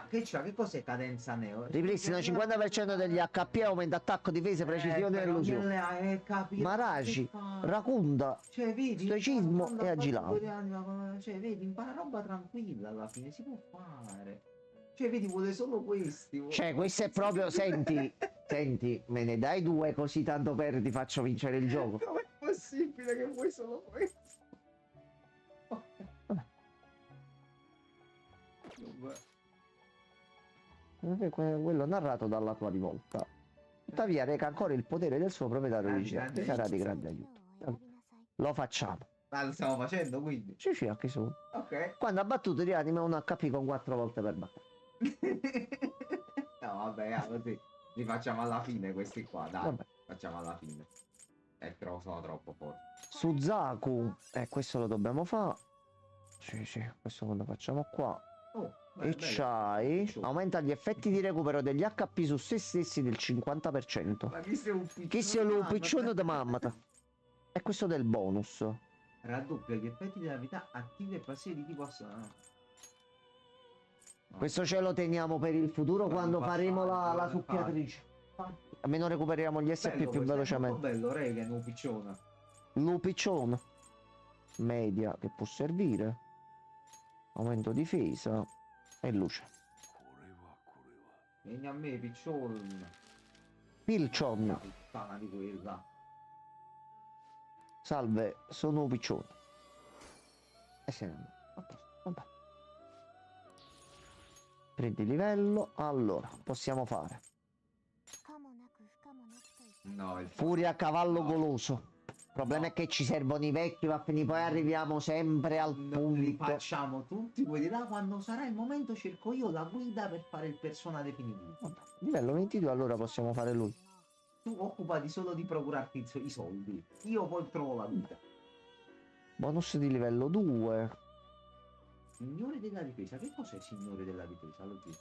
Che c'ha? Che cos'è cadenza neo? Ripristina 50% degli HP e aumenta attacco, difesa, precisione e però illusione. Maraci, che fa? Racunda, Cioè, vedi, stoicismo quando e ha fatto agilao. 2 anni, cioè, vedi, impara roba tranquilla alla fine, si può fare. Cioè, vedi, vuole solo questi. Cioè, questo è proprio, senti, senti, me ne dai 2 così tanto per ti faccio vincere il gioco. Com'è possibile che vuoi solo questo? Vabbè. Quello narrato dalla tua rivolta. Tuttavia reca ancora il potere del suo proprietario originale, che sarà di grande aiuto. Lo facciamo. Ma lo stiamo facendo quindi? Sì, sì, anche su. Ok. Quando ha battuto di anima un HP con 4 volte per battere. No, vabbè, così li facciamo alla fine questi qua, dai. Vabbè. Facciamo alla fine. Però sono troppo forti. Suzaku. Questo lo dobbiamo fare. Sì, sì, questo lo facciamo qua. Oh, E c'hai. Piccione. Aumenta gli effetti di recupero degli HP su se stessi del 50%. Ma chi sei un piccione? Chi sia lo piccione da mammata. E questo del bonus. Raddoppia gli effetti della vita attive e passive di tipo assoluto. Questo ce lo teniamo per il futuro quando faremo la passaggio, succhiatrice. Almeno recuperiamo gli SP più velocemente. Bello, Regan, un piccione. Lupiccione. Media che può servire. Aumento difesa. E luce. Vieni a me, piccione. Pilcion. Puttana di quella. Salve, sono un piccione. E se ne vabbè. Prendi livello. Allora, possiamo fare. No, il Furia a cavallo goloso. Il problema è che ci servono i vecchi, va a finire, poi arriviamo sempre al li punto. facciamo tutti quelli là. Quando sarà il momento cerco io la guida per fare il persona definitivo. Vabbè, livello 22, allora possiamo fare lui. Tu occupati solo di procurarti i soldi. Io poi trovo la guida. Bonus di livello 2. Signore della difesa. Che cos'è signore della difesa? Lo chiedo.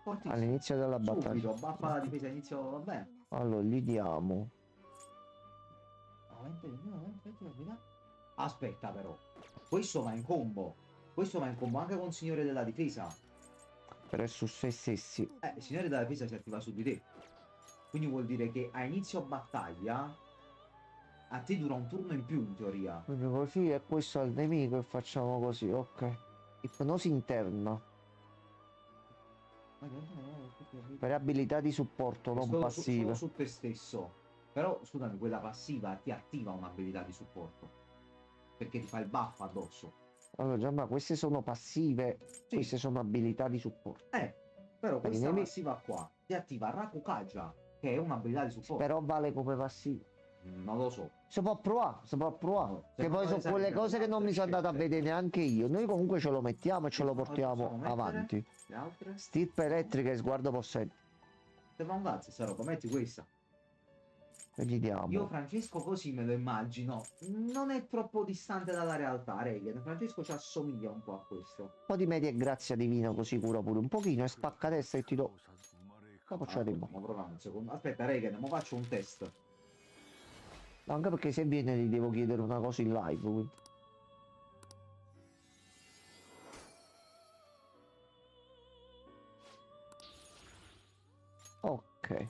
Fortissimo. All'inizio della battaglia. Subito, baffa la difesa, inizio, va bene. Allora, gli diamo. Aspetta però. Questo va in combo. Questo va in combo anche con Signore della Difesa. Però è su se stessi. Signore della Difesa si attiva su di te. Quindi vuol dire che a inizio battaglia a te dura un turno in più in teoria. Quindi così è questo al nemico e facciamo così, ok. Ipnosi interna. Per abilità di supporto, non Solo passive. su te stesso. Però scusami, quella passiva ti attiva un'abilità di supporto. Perché ti fa il buff addosso. Allora, Gianma, queste sono passive, Sì. queste sono abilità di supporto. Però questa nemici- passiva qua ti attiva Rakukaja, che è un'abilità di supporto. Però vale come passiva. Non lo so. Si può provare, si può provare. No, Che se poi no, sono quelle cose che non mi sono andato a vedere neanche io. Noi comunque ce lo mettiamo e ce lo portiamo avanti. Le altre? Stirpe elettrica e sguardo possente. Te fa un cazzo sta roba, metti questa. E gli diamo. Io Francesco così me lo immagino. Non è troppo distante dalla realtà, Regan. Francesco ci assomiglia un po' a questo. Un po' di media e grazia divina così cura pure un pochino e spacca testa e ti do. Dopo ci arrivo. Ma proviamo un secondo. Aspetta, Regan, mo faccio un test. Anche perché se viene gli devo chiedere una cosa in live, quindi. Ok.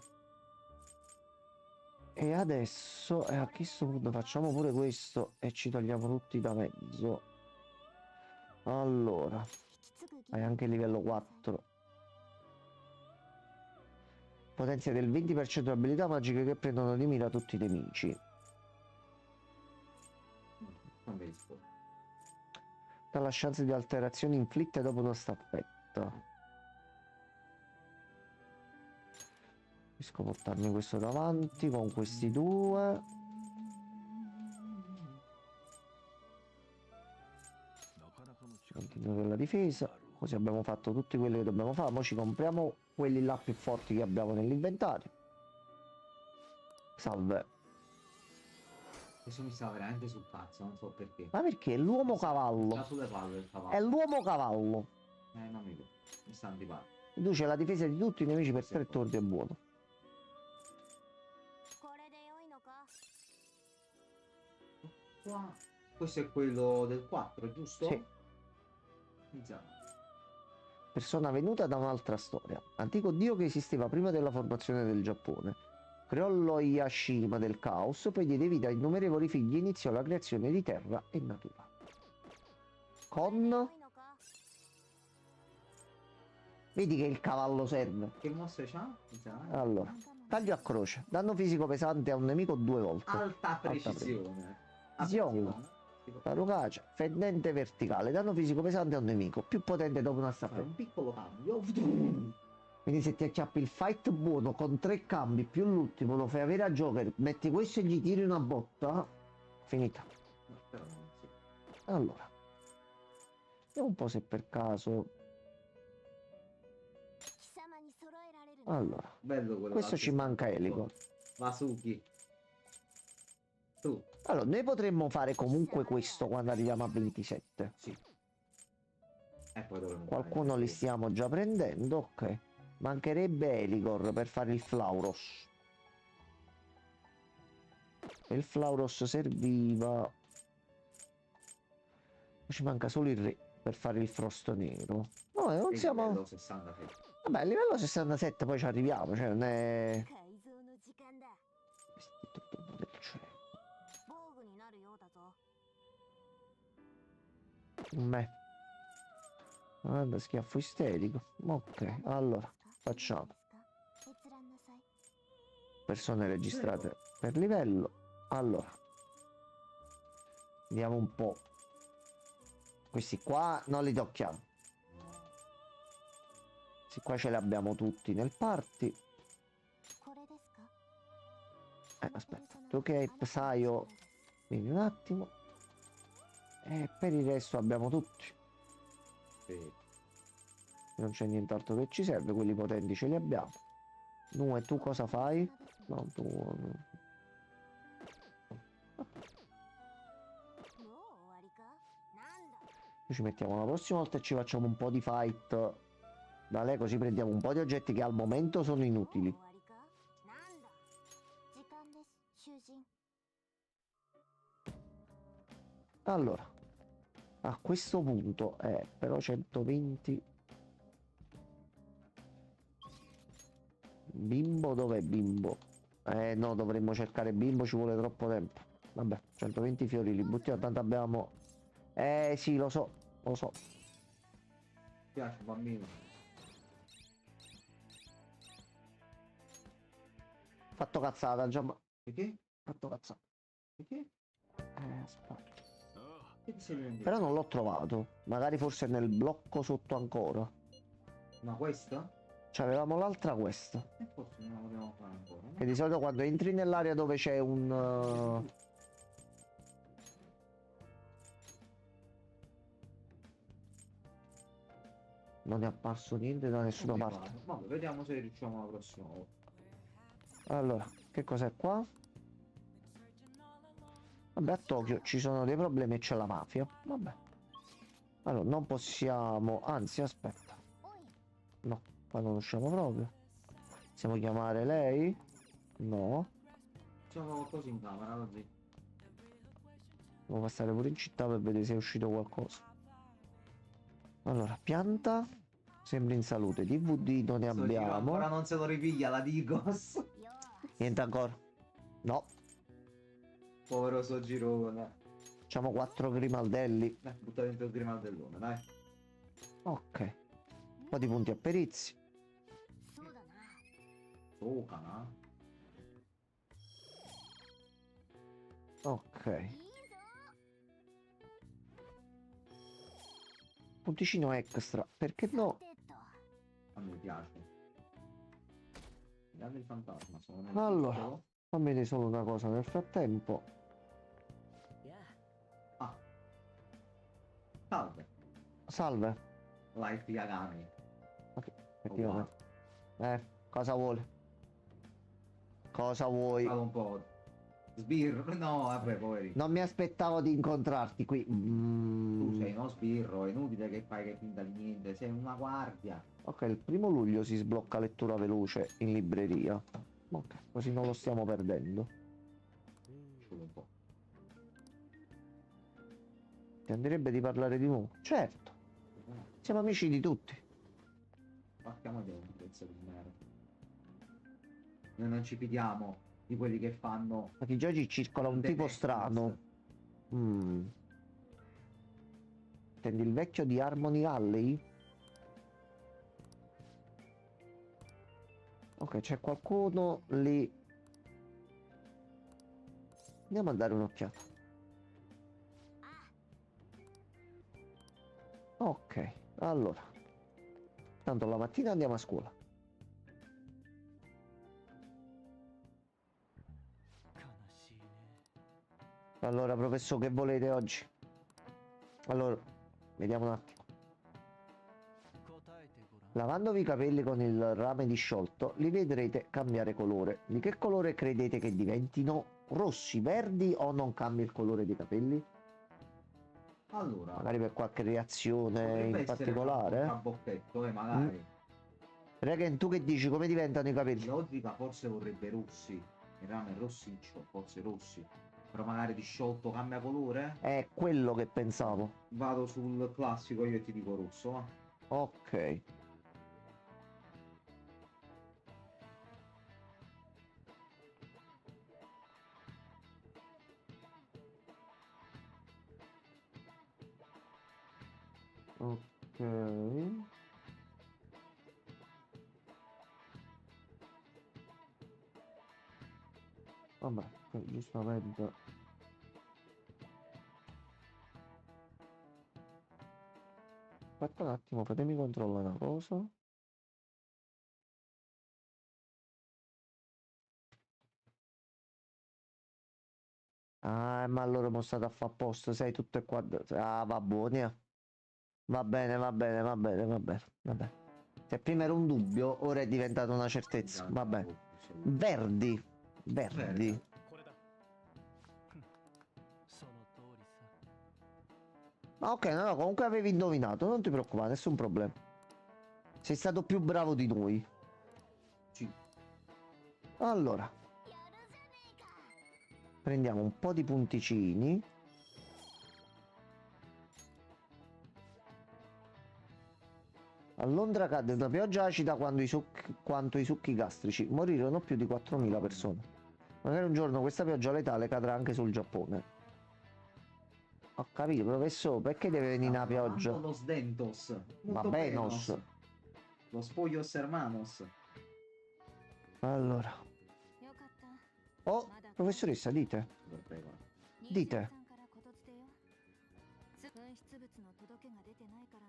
E adesso a questo punto facciamo pure questo e ci togliamo tutti da mezzo. Allora, hai anche il livello 4. Potenzia del 20% di abilità magiche che prendono di mira tutti i nemici. Non mi rispondo. Dà la chance di alterazioni inflitte dopo una staffetta. Riesco a portarmi questo davanti con questi due. Continuo con la difesa. Così abbiamo fatto tutti quelli che dobbiamo fare. Ora ci compriamo quelli là più forti che abbiamo nell'inventario. Salve. Questo mi sta veramente sul cazzo, non so perché. Ma perché? È l'uomo cavallo. Sta sulle palle il cavallo. È l'uomo cavallo. Non mi piace. Mi sta antipatico. Riduce la difesa di tutti i nemici per 3 turni, è buono. Qua. Questo è quello del 4, giusto? Sì. Iniziamo. Persona venuta da un'altra storia. Antico dio che esisteva prima della formazione del Giappone. Creò lo Yashima del caos, poi diede vita a innumerevoli figli e iniziò la creazione di terra e natura. Con... Vedi che il cavallo serve. Che mosse c'ha? Allora, taglio a croce. Danno fisico pesante a un nemico 2 volte. Alta precisione. Zion. Tarukaja, fendente verticale. Danno fisico pesante a un nemico. Più potente dopo una staffetta. Un piccolo cambio. Quindi se ti acchiappi il fight buono con 3 cambi più l'ultimo lo fai avere a Joker, metti questo e gli tiri una botta, finita. No, però non si. Allora, vediamo un po' se per caso Allora, Bello quello. questo ci manca Eligo. Vasuki. Tu. Allora, noi potremmo fare comunque questo quando arriviamo a 27. Sì. E poi dovremmo Qualcuno fare li tu. stiamo già prendendo, ok. Mancherebbe Eligor per fare il Flauros. E il Flauros serviva. Ci manca solo il re per fare il frosto nero. No, non E siamo. livello 67. Vabbè, a livello 67 poi ci arriviamo, cioè non è. 改造の時間だ Vestito del cielo. 防具になるようだぞ Beh. Guarda, schiaffo isterico. Ok, allora, facciamo. 閲覧なさい Persone registrate per livello. Allora. Vediamo un po'. Questi qua non li tocchiamo. Questi qua ce li abbiamo tutti nel party. これですか Aspetta, tu che hai Psaio, vieni un attimo. E per il resto abbiamo tutti. Sì. Non c'è nient'altro che ci serve, quelli potenti ce li abbiamo. Nu, e tu cosa fai? No, tu. もう終わりかなんだ Noi ci mettiamo la prossima volta e ci facciamo un po' di fight da lei, così prendiamo un po' di oggetti che al momento sono もう inutili. 終わりかなんだ時間です囚人 Allora, a questo punto però 120. Bimbo, dov'è Bimbo? No, dovremmo cercare Bimbo, ci vuole troppo tempo. Vabbè, 120 fiori li buttiamo, tanto abbiamo. Sì, lo so, lo so. Mi piace bambino. Fatto cazzata, già. Perché? Fatto cazzata. Perché? Aspetta. Che ti sei venduto? Però non l'ho trovato. Magari forse nel blocco sotto ancora. Ma questa? C'avevamo l'altra questa. E forse non la dobbiamo fare ancora. No? Che di solito quando entri nell'area dove c'è un. Non è apparso niente da nessuna Come parte. fa? Vabbè, vediamo se riusciamo la prossima volta. Allora, che cos'è qua? Vabbè, a Tokyo ci sono dei problemi e c'è la mafia. Vabbè. Allora, non possiamo. Anzi, aspetta. おい No, qua non usciamo proprio. Possiamo chiamare lei? No. Facciamo qualcosa in camera così. Devo passare pure in città per vedere se è uscito qualcosa. Allora, pianta. Sembra in salute. DVD non ne Sto giro abbiamo. ancora non se lo ripiglia la Digos. よ Niente ancora. No. Povero sto girone. Facciamo 4 grimaldelli. Butta dentro il grimaldellone, dai. Ok. Un po' di punti a perizia. そうだな Tocca, Ok. いいぞ Punticino extra. Perché no? テッド A me piace. Grande il fantasma, sono nel Allora. piccolo. Fammi vedere solo una cosa nel frattempo. Ah. Salve. Salve. Light Yagami. Effettivamente. Cosa vuole? Cosa vuoi? Fate un po'. Sbirro. No, vabbè, poveri. Non mi aspettavo di incontrarti qui. Tu sei uno sbirro, è inutile che fai che finta di niente, sei una guardia. Ok, il 1° luglio si sblocca lettura veloce in libreria. Ok, così non lo stiamo perdendo. Solo un po'. Ti andrebbe di parlare di nuovo? Certo, siamo amici di tutti. Partiamo di un pezzo di merda. Noi non ci fidiamo di quelli che fanno. Ma che oggi circola un tipo strano. Intendi il vecchio di Harmony Alley? Ok, c'è qualcuno lì. Andiamo a dare un'occhiata. Ok, allora. Tanto la mattina andiamo a scuola. Allora, professor, che volete oggi? Allora, vediamo un attimo. Lavandovi i capelli con il rame disciolto, li vedrete cambiare colore. Di che colore credete che diventino? Rossi, verdi o non cambia il colore dei capelli? Allora, Magari per qualche reazione potrebbe in essere particolare? un trabocchetto, magari. Regen, tu che dici? Come diventano i capelli? Logica forse vorrebbe rossi. Il rame è rossiccio, forse rossi. Però magari disciolto cambia colore? È quello che pensavo. Vado sul classico, io ti dico rosso, va. Ok. Ok. Vabbè, giustamente. Aspetta un attimo, fatemi controllare una cosa. Ah, ma allora mo state a fa apposta, sei tutto e qua. Ah, va buoni. Va bene, va bene, va bene, va bene, va bene. Se prima era un dubbio, ora è diventata una certezza. Va bene. Verdi. Verdi. これだその通りさ Ma ok, no, no, comunque avevi indovinato, non ti preoccupare, nessun problema. Sei stato più bravo di noi. Sì. Allora, prendiamo un po' di punticini. A Londra cadde una pioggia acida quanto i succhi gastrici. Morirono più di 4.000 persone. Magari un giorno questa pioggia letale cadrà anche sul Giappone. Ho capito, professore, perché deve venire una pioggia? Los dentos. Va Molto benos. benos. Los pollos hermanos. Allora. よかった Oh, professoressa, dite. Prego. dite 新さんからことづてよ紛失物の届けが出てないから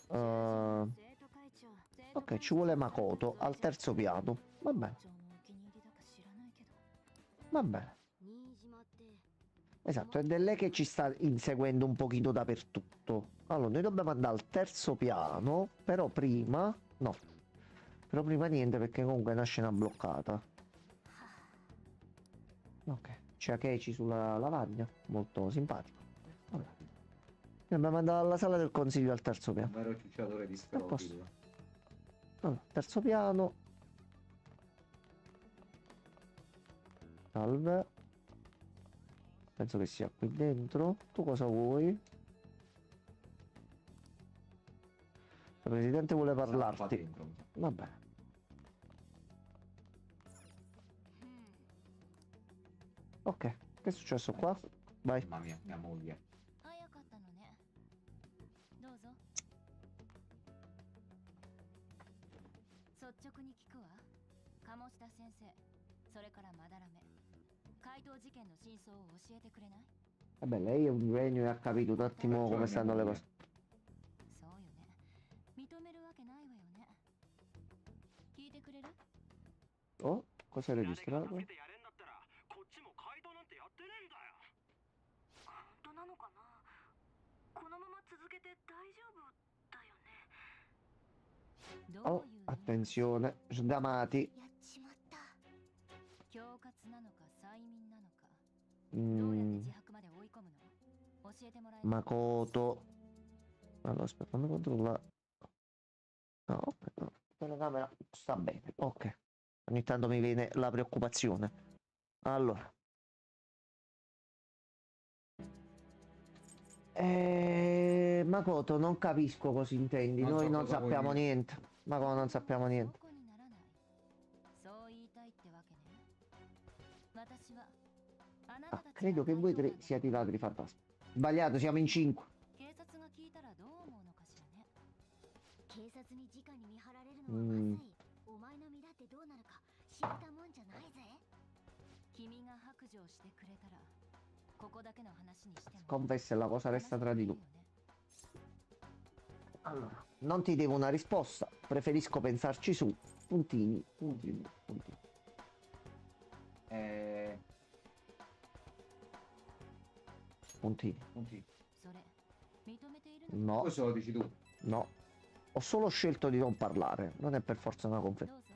生徒会長 Ok, ci vuole Makoto al terzo piano. Va bene, 長のお気に入りだか知らないけど va bene. 新島って Esatto, ed è lei che ci sta inseguendo un pochino dappertutto. Allora, noi dobbiamo andare al terzo piano, però prima... No. Però prima niente, perché comunque è una scena bloccata. Ok, c'è Akechi sulla lavagna, molto simpatico. Vabbè. Dobbiamo andare alla sala del consiglio al terzo Un piano. vero ciucciatore di A posto. scrofilo. Allora, terzo piano. Salve. Penso che sia qui dentro. Tu cosa vuoi? Il presidente vuole Qua parlarti. dentro. Va bene. Ok, che è successo qua? Vai. Mamma mia, mia moglie. 早かったのねどうぞ率直に聞くわ鴨志田先生それからまだらめ怪盗事件の真相を教えてくれない Vabbè, lei è un genio e ha capito un attimo come stanno le cose. そうよね認めるわけないわよね聞いてくれる Oh, cosa hai registrato? 助けてやれんだったらこっちも怪盗なんてやってねえんだよ本当なのかなこのまま続けて大丈夫だよね Oh, attenzione, sgamati. やっちまった恐喝なのか催眠なのか Mm, 自白まで追い込むの教えてもらえる Makoto. Allora, aspetta, fammi controllare. No, ok, no. La telecamera sta bene, ok. Ogni tanto mi viene la preoccupazione. Allora. Makoto, non capisco cosa intendi. Non Noi so non cosa vuoi sappiamo dire. niente. Makoto, non sappiamo niente. 証拠にならないそう言いたいってわけね私はあなた Ah, たち credo che voi tre siate i ladri fantasma. Sbagliato, siamo in 5. 警察が聞いたらどう思うのかしらね警察に直に見張られるのはまずいお前の身だってどうなるか知ったもんじゃないぜ君が白状してくれたらここだけの話にしても Confessa, la cosa resta tra di noi. Allora, non ti devo una risposta, preferisco pensarci su. Puntini, puntini, puntini. Punti. Puntini. それ認めているの No, Questo lo dici tu. no. Ho solo scelto di non parlare, non è per forza una conferma. どうぞ。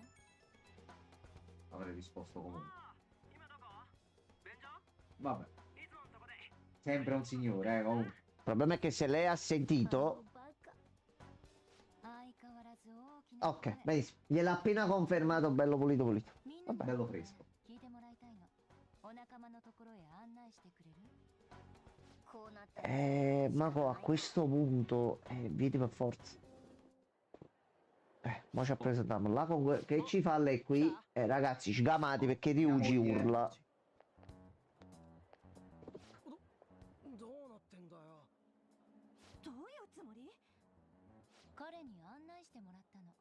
Avrei risposto comunque. Vabbè. Sempre un signore, comunque. Il problema è che se lei ha sentito... バカ。相変わらず大きな。 Ok, benissimo. Gliel'ha appena confermato, bello pulito pulito. みんなに Bello fresco. 聞いてもらいたいの。お仲間のところへ案内してくれる？こうなったら Mako a questo punto... vedi per forza. Mo ci ha preso Damo. Là con che ci fa lei qui? Ragazzi, sgamati perché Ryuji urla. どうなってんだよ。どういうつもり？彼に案内してもらったの。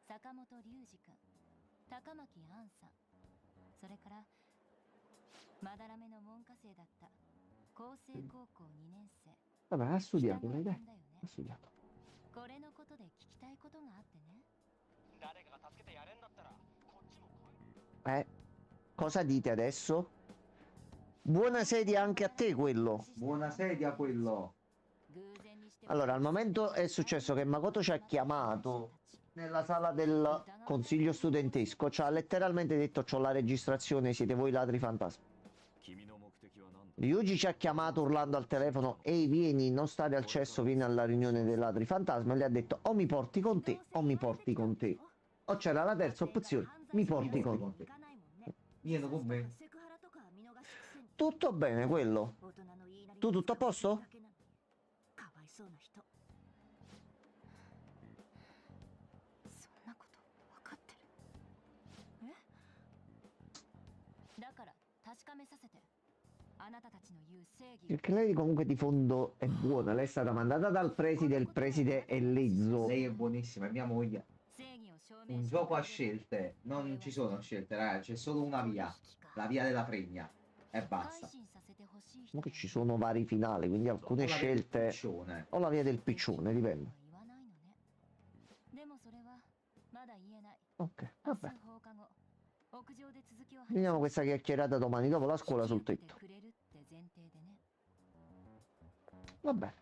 坂本龍二君、高巻杏さん、それからまだらめの門下生だった厚生高校2年生。 Vabbè, ha studiato lei, 北 dai. 川君だよね Ha studiato. これのことで聞きたいことがあってね。誰かが助けてやれんだったらこっちも来い。 Cosa dite adesso? Buona sedia anche a te quello. Buona sedia quello. 偶然にしても Allora, al momento è successo che Makoto ci ha chiamato nella sala del consiglio studentesco. Ci ha letteralmente detto: c'ho la registrazione, siete voi ladri fantasma. 君の目的は何だ Ryuji ci ha chiamato urlando al telefono: ehi, vieni, non stare al cesso, vieni alla riunione dei ladri fantasma. E gli ha detto: o mi porti con te o mi porti con te. O c'era la terza opzione: mi porti con te. Vieni con me. Tutto bene quello? Tu tutto a posto? かわいそうな人。そんなこと分かってる。だから確かめさせて。あなたたちの言う正義。 Perché lei comunque di fondo è buona. Lei è stata mandata dal preside, il preside è lezzo. Lei è buonissima, è mia moglie. 正義を証明 Un して gioco a scelte. Non ci sono scelte, ragazzi. C'è solo una via. La via della fregna. E 改 basta. 心させてほしい人 Comunque ci sono vari finali, quindi alcune O la via del scelte... piccione. O la via del piccione, dipende. 言わないのね。でもそれはまだ言えない。 Ok, 明 vabbè. 日放課後、屋上で続きを話 Finiamo questa chiacchierata domani dopo la scuola sul tetto. 触れるって前提でね。 Vabbè.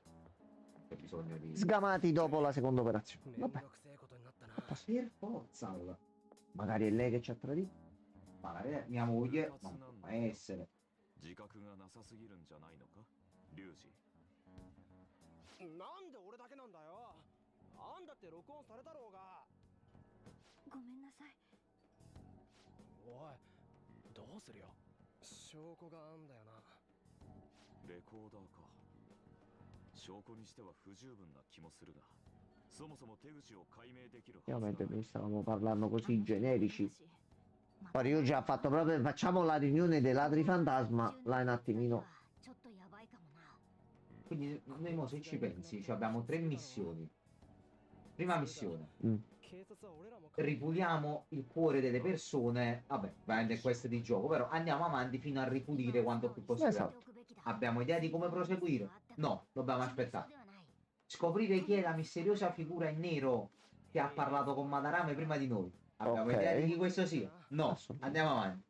C'è bisogno di... Sgamati dopo la seconda operazione. めんど Vabbè. くせえことになったな。 Per forza. allora. Magari è lei che ci ha tradito. Magari è mia moglie. Ma non può essere. 自覚がなさすぎるんじゃないのかリュウジなんで俺だけなんだよ。あんだって録音されたろうが。ごめんなさい。おい、どうするよ。証拠があんだよな。レコーダーか証拠にしては不十分な気もするがそもそも手口を解明できるはずだ Ovviamente noi stavamo parlando così generici. Poi io già ho fatto proprio... Facciamo la riunione dei ladri fantasma. Là un attimino. ちょっとやばいかもな。 Quindi noi mo se ci pensi, cioè abbiamo 3 missioni. Prima missione. 警察は俺らも Ripuliamo il cuore delle persone. Vabbè, veramente quest di gioco. Però andiamo avanti fino a ripulire quanto più possibile. Esatto. Abbiamo idea di come proseguire? No, dobbiamo aspettare. Scoprire chi è la misteriosa figura in nero che ha parlato con Madarame prima di noi. Abbiamo Ok. idea di chi questo sia? No, Assolutamente. andiamo avanti.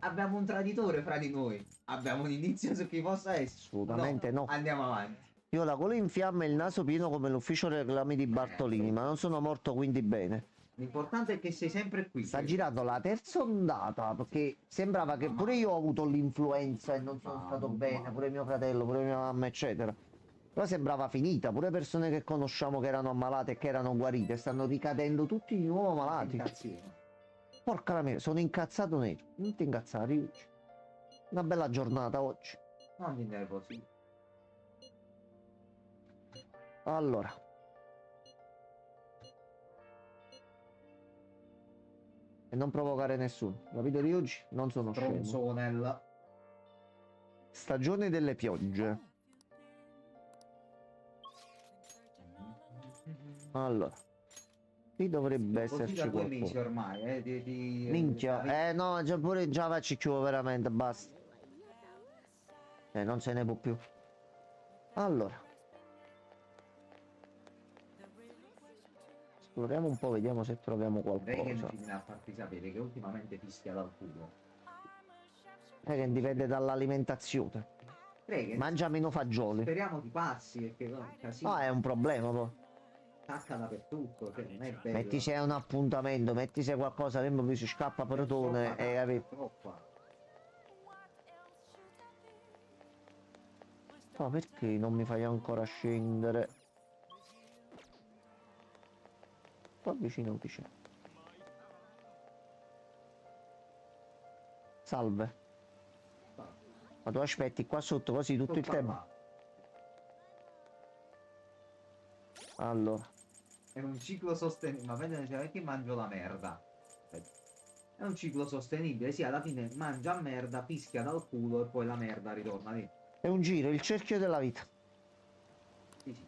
Abbiamo un traditore fra di noi. Abbiamo un indizio su chi possa essere? Assolutamente no. Andiamo avanti. Io ho la gola in fiamme e il naso pieno come l'ufficio reclami di Bartolini, ma non sono morto quindi bene. L'importante è che sei sempre qui. Sta girando la terza ondata, perché sembrava che pure io ho avuto l'influenza e non sono stato bene, pure mio fratello, pure mia mamma, eccetera. Però sembrava finita, pure persone che conosciamo che erano ammalate e che erano guarite, stanno ricadendo tutti di nuovo malati. Incazzino. Porca la mia, sono incazzato nero. Non ti incazzare, Ryuji. Una bella giornata oggi. Non ti nervosi. Allora. E non provocare nessuno. Capito Ryuji? Non sono scemo. Tronzonel. Stagione delle piogge. Allora. Qui dovrebbe Così esserci da 2 mesi qualcuno. ormai, Minchia. No, già pure già facci chiudo veramente, basta. Non se ne può più. Allora. Esploriamo un po', vediamo se troviamo Regan qualcosa. fino a farti sapere che ultimamente fischia dal culo. Che dipende dall'alimentazione. Regan, Mangia meno fagioli. speriamo ti passi perché no, casino. Ah, è un problema poi. attacca dappertutto, cioè non è bello. Metti se è un appuntamento, metti se è qualcosa, poi si scappa Protone e Troppa. Ma perché non mi fai ancora scendere? Qua vicino chi c'è? Salve. Ma tu aspetti qua sotto così tutto il tempo. Allora, È un ciclo sostenibile, ma vedi, cioè, che mangio la merda. È un ciclo sostenibile, sì, alla fine mangia merda, fischia dal culo e poi la merda ritorna lì. è un giro, il cerchio della vita. Sì, sì.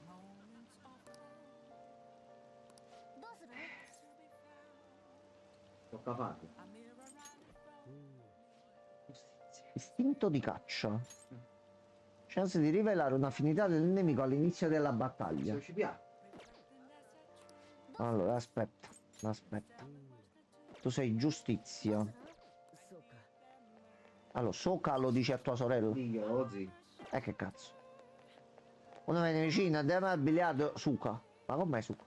どうする？ Tocca farlo. Istinto di caccia. Chance di rivelare un'affinità del nemico all'inizio della battaglia. Se ci piace. Allora, aspetta. Tu sei giustizia. Allora, Soka lo dice a tua sorella. Diglielo, zii. Che cazzo. Una viene vicina, andiamo al biliardo. Suka. Ma com'è Suka?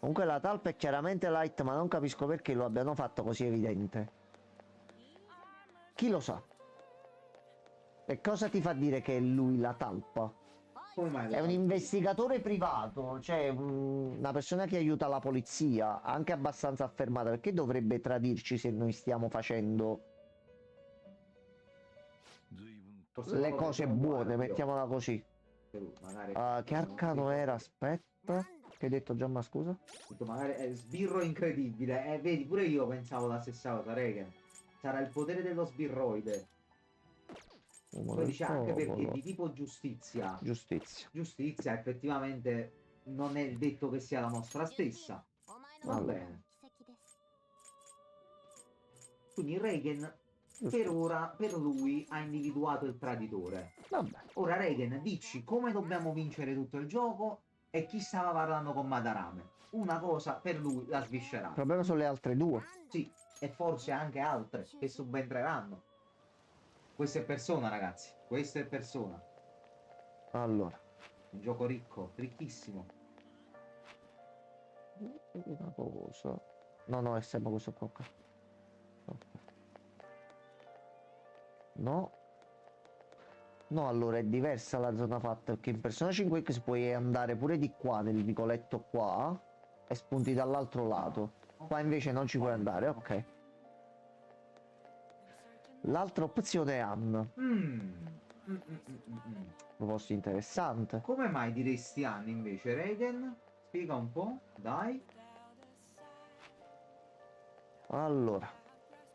Comunque la talpa è chiaramente light, ma non capisco perché lo abbiano fatto così evidente. Chi lo sa? E cosa ti fa dire che è lui la talpa? Come mai? È un investigatore privato, cioè una persona che aiuta la polizia, anche abbastanza affermata. Perché dovrebbe tradirci se noi stiamo facendo le cose buone, mettiamola così. Magari. Che arcano era? Aspetta. Che hai detto Giamma, scusa? Magari è sbirro incredibile. Vedi, pure io pensavo la stessa cosa, Regan. Sarà il potere dello sbirroide. Poi dice anche perché di tipo giustizia. Giustizia effettivamente non è detto che sia la nostra stessa. Va bene. Quindi Regan per ora, per lui, ha individuato il traditore. Vabbè. Ora Regan, dici come dobbiamo vincere tutto il gioco e chi stava parlando con Madarame. Una cosa per lui la sviscerata. Il problema sono le altre due. Sì, e forse anche altre che subentreranno. Questa è persona, ragazzi. Questa è persona. Allora. Un gioco ricco, ricchissimo. Una cosa. No, è sempre questo qua. No. No, allora è diversa la zona fatta, perché in Persona 5 X puoi andare pure di qua, nel vicoletto qua, e spunti dall'altro lato. Qua invece non ci puoi andare, ok. L'altra opzione è Anne. Proposta interessante. Come mai diresti Anne invece, Regan? Spiega un po', dai. Allora,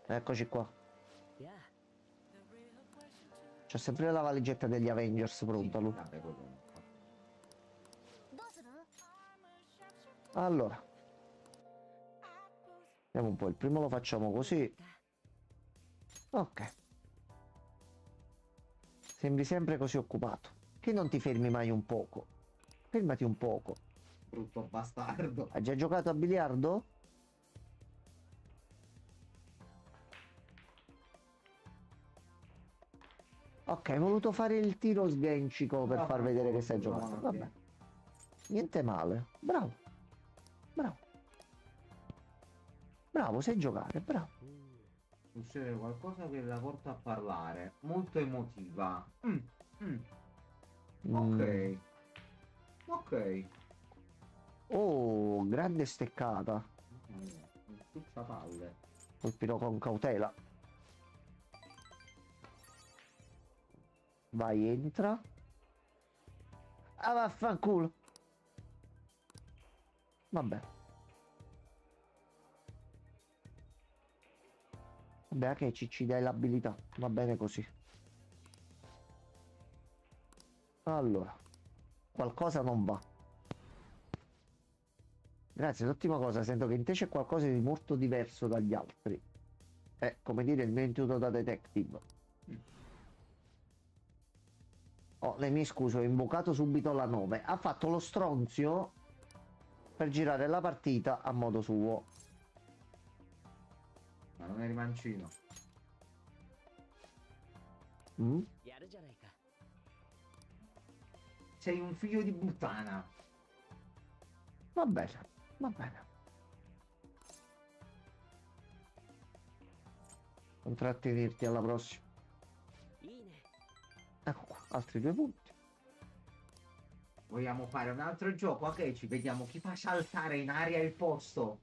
eccoci qua. C'è sempre la valigetta degli Avengers pronta, lui. Vabbè, Allora, vediamo un po'. Il primo lo facciamo così. Ok. Sembri sempre così occupato. Che non ti fermi mai un poco? Fermati un poco. brutto bastardo. Hai già giocato a biliardo? Ok, hai voluto fare il tiro sgancico per far vedere che sai giocare. Vabbè. Niente male. Bravo. Bravo, sai giocare, bravo. Succede qualcosa che la porta a parlare. Molto emotiva. Ok. Ok. Oh, grande steccata. Tutta palle. Colpirò con cautela. Vai, entra. Ah, vaffanculo. Vabbè. Vabbè, che ci dai l'abilità. Va bene così. Allora. Qualcosa non va. Grazie, l'ultima cosa. Sento che in te c'è qualcosa di molto diverso dagli altri. È come dire il mio intuito da detective. Oh, le mie scuse, ho invocato subito la 9. Ha fatto lo stronzio per girare la partita a modo suo. Ma non eri mancino. Yaるじゃないか。 Sei un figlio di puttana. Va bene, va bene. Intrattenerti alla prossima. いいね。 Ecco qua, altri 2 punti. Vogliamo fare un altro gioco? Ok, ci vediamo chi fa saltare in aria il posto.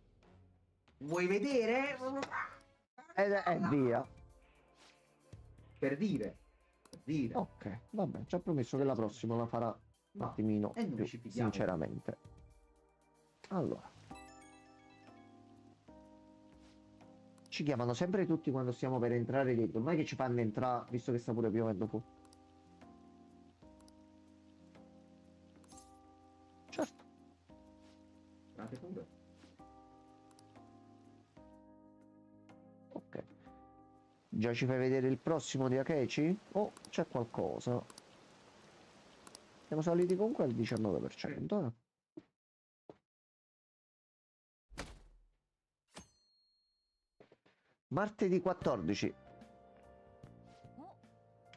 Vuoi vedere? E via. Per dire. Per dire. Ok, vabbè, ci ha promesso che la prossima la farà un No, attimino e noi più ci fidiamo. sinceramente. Allora. Ci chiamano sempre tutti quando stiamo per entrare dentro. Ormai che ci fanno entrare, visto che sta pure piovendo fuori. Certo. Guardate pure. Ok. Già ci fai vedere il prossimo di Akechi? Oh, c'è qualcosa. Siamo saliti comunque al 19%. Martedì 14.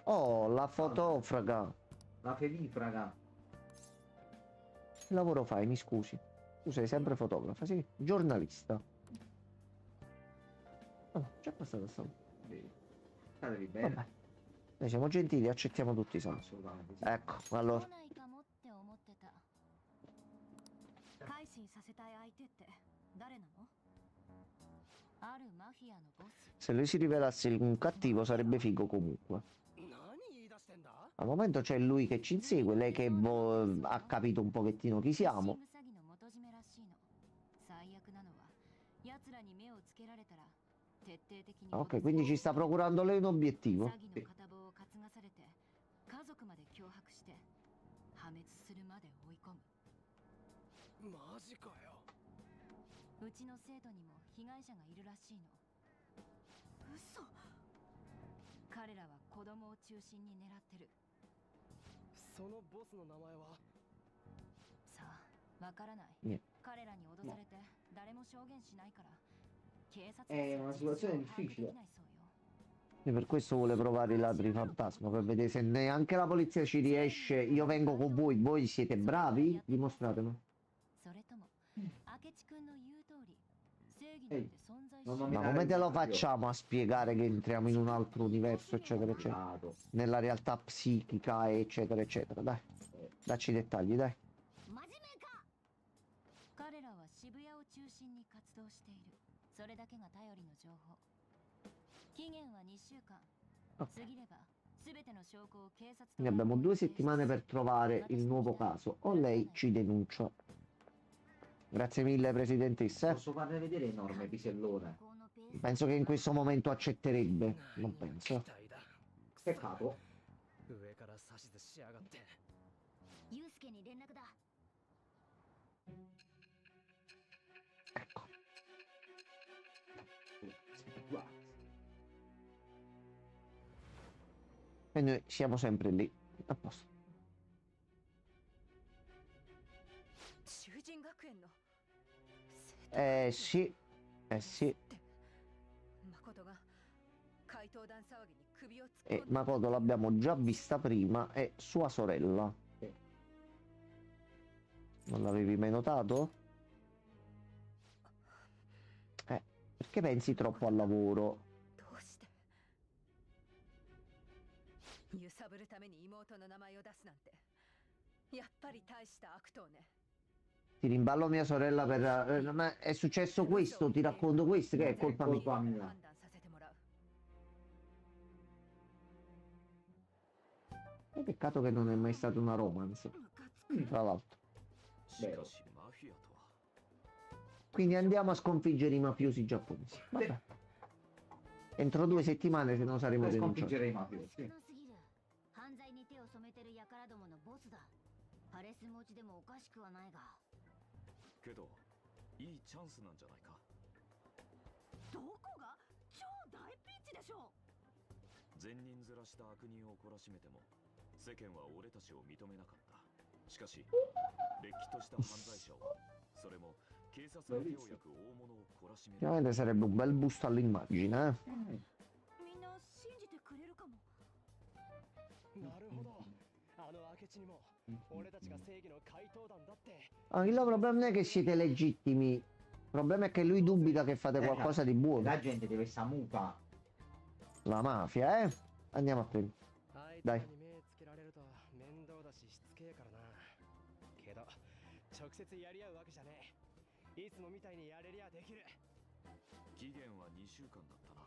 Oh, la fotofraga. La felifraga. Che lavoro fai? Mi scusi. Tu sei sempre fotografa, sì? Giornalista. Oh, c'è passato sta. Statevi bene. Vabbè. Noi siamo gentili, accettiamo tutti i soldi. Assolutamente sì. Ecco, allora. 来ないかもって思ってた。改心させたい相手って誰なの？あるマフィアのボス。 Se lui si rivelasse un cattivo sarebbe figo comunque. 何言い出してんだ？ Al momento c'è lui che ci insegue, lei che ha capito un pochettino chi フィッシン siamo. グ詐欺の元締めらしいの。最悪なのは奴らに目をつけられたら徹底的に。 Ok, quindi ci sta procurando lei un obiettivo. 詐欺の片棒を担がされて家族まで脅迫して破滅するまで追い込む。マジかよ。うちの生徒にも被害者がいるらしいの。嘘。彼らは子供を中心に狙ってる。そのボスの名前は？さあ、わからない。ね彼らに脅されて誰も証言しないから警察 una situazione difficile. ないそうよ。 E per questo vuole provare i ladri fantasma, per vedere se neanche la polizia ci riesce. Io vengo con voi, voi siete bravi? Dimostratemi. それとも、明智君の言う通り、正義 Ehi, なんて存在し non ない。 Ma nominare come il te lo marchio. facciamo a spiegare che entriamo in un altro universo, eccetera, eccetera? Cuidado. Nella realtà psichica, eccetera, eccetera. Dai, dacci i dettagli, dai. 真面目か。彼らは渋谷を中心に活動している。それだけが頼りの情報。期限は2週間。 Ok. 過ぎれば全ての証拠を警察と Quindi abbiamo 2 settimane per trovare il nuovo caso. O lei ci denuncia. Grazie mille, presidentessa. Posso farle vedere enorme pisellone. Penso che in questo momento accetterebbe. Non penso. 期待だ。 Peccato. 上から指図しやがって。ユウスケに連絡だ。 Ecco. E noi siamo sempre lì. A posto. 囚人学園の Sì. Sì. 誠が怪盗団騒ぎに首を突っ E 込んだ。 Makoto l'abbiamo già vista prima. È sua sorella. Non l'avevi mai notato? Perché pensi troppo al lavoro? どうして揺さぶるために妹の名前を出すなんてやっぱり大した悪党ね。 Ti rimballo mia sorella per... ma è successo questo, ti racconto questo che è colpa mia. Colpa mia. 判断させてもらう。 Peccato che non è mai stata una romance, ムカつく。 tra l'altro. しかしマフィアとは Quindi andiamo a sconfiggere i mafiosi giapponesi. Vabbè. Entro 2 settimane, se no saremo Per denunciati. sconfiggere i mafiosi. 少なすぎる。犯罪に手を染めてる輩どものボスだ。パレス持ちでもおかしくはないが。けどいいチャンスなんじゃないか。どこが超大ピンチでしょ善人面した悪人を懲らしめても世間は俺たちを認めなかった。しかしれっきとした犯罪者をそれも警察が手を焼く大物を懲らしめる。 Chiaramente sarebbe un bel boost all'immagine, eh? みんな信じてくれるかも。なるほど。あの明智にも俺たちが正義の怪盗団だって Il problema non è che siete legittimi. Il problema è che lui dubita che fate qualcosa di buono. La gente deve essere muta. La mafia, eh? Andiamo a prendere. 相手 Dai. に目つけられると面倒だししつけえからな。けど直接やり合うわけじゃねえ。いつもみたいにやれりゃできる。期限は2週間だったな。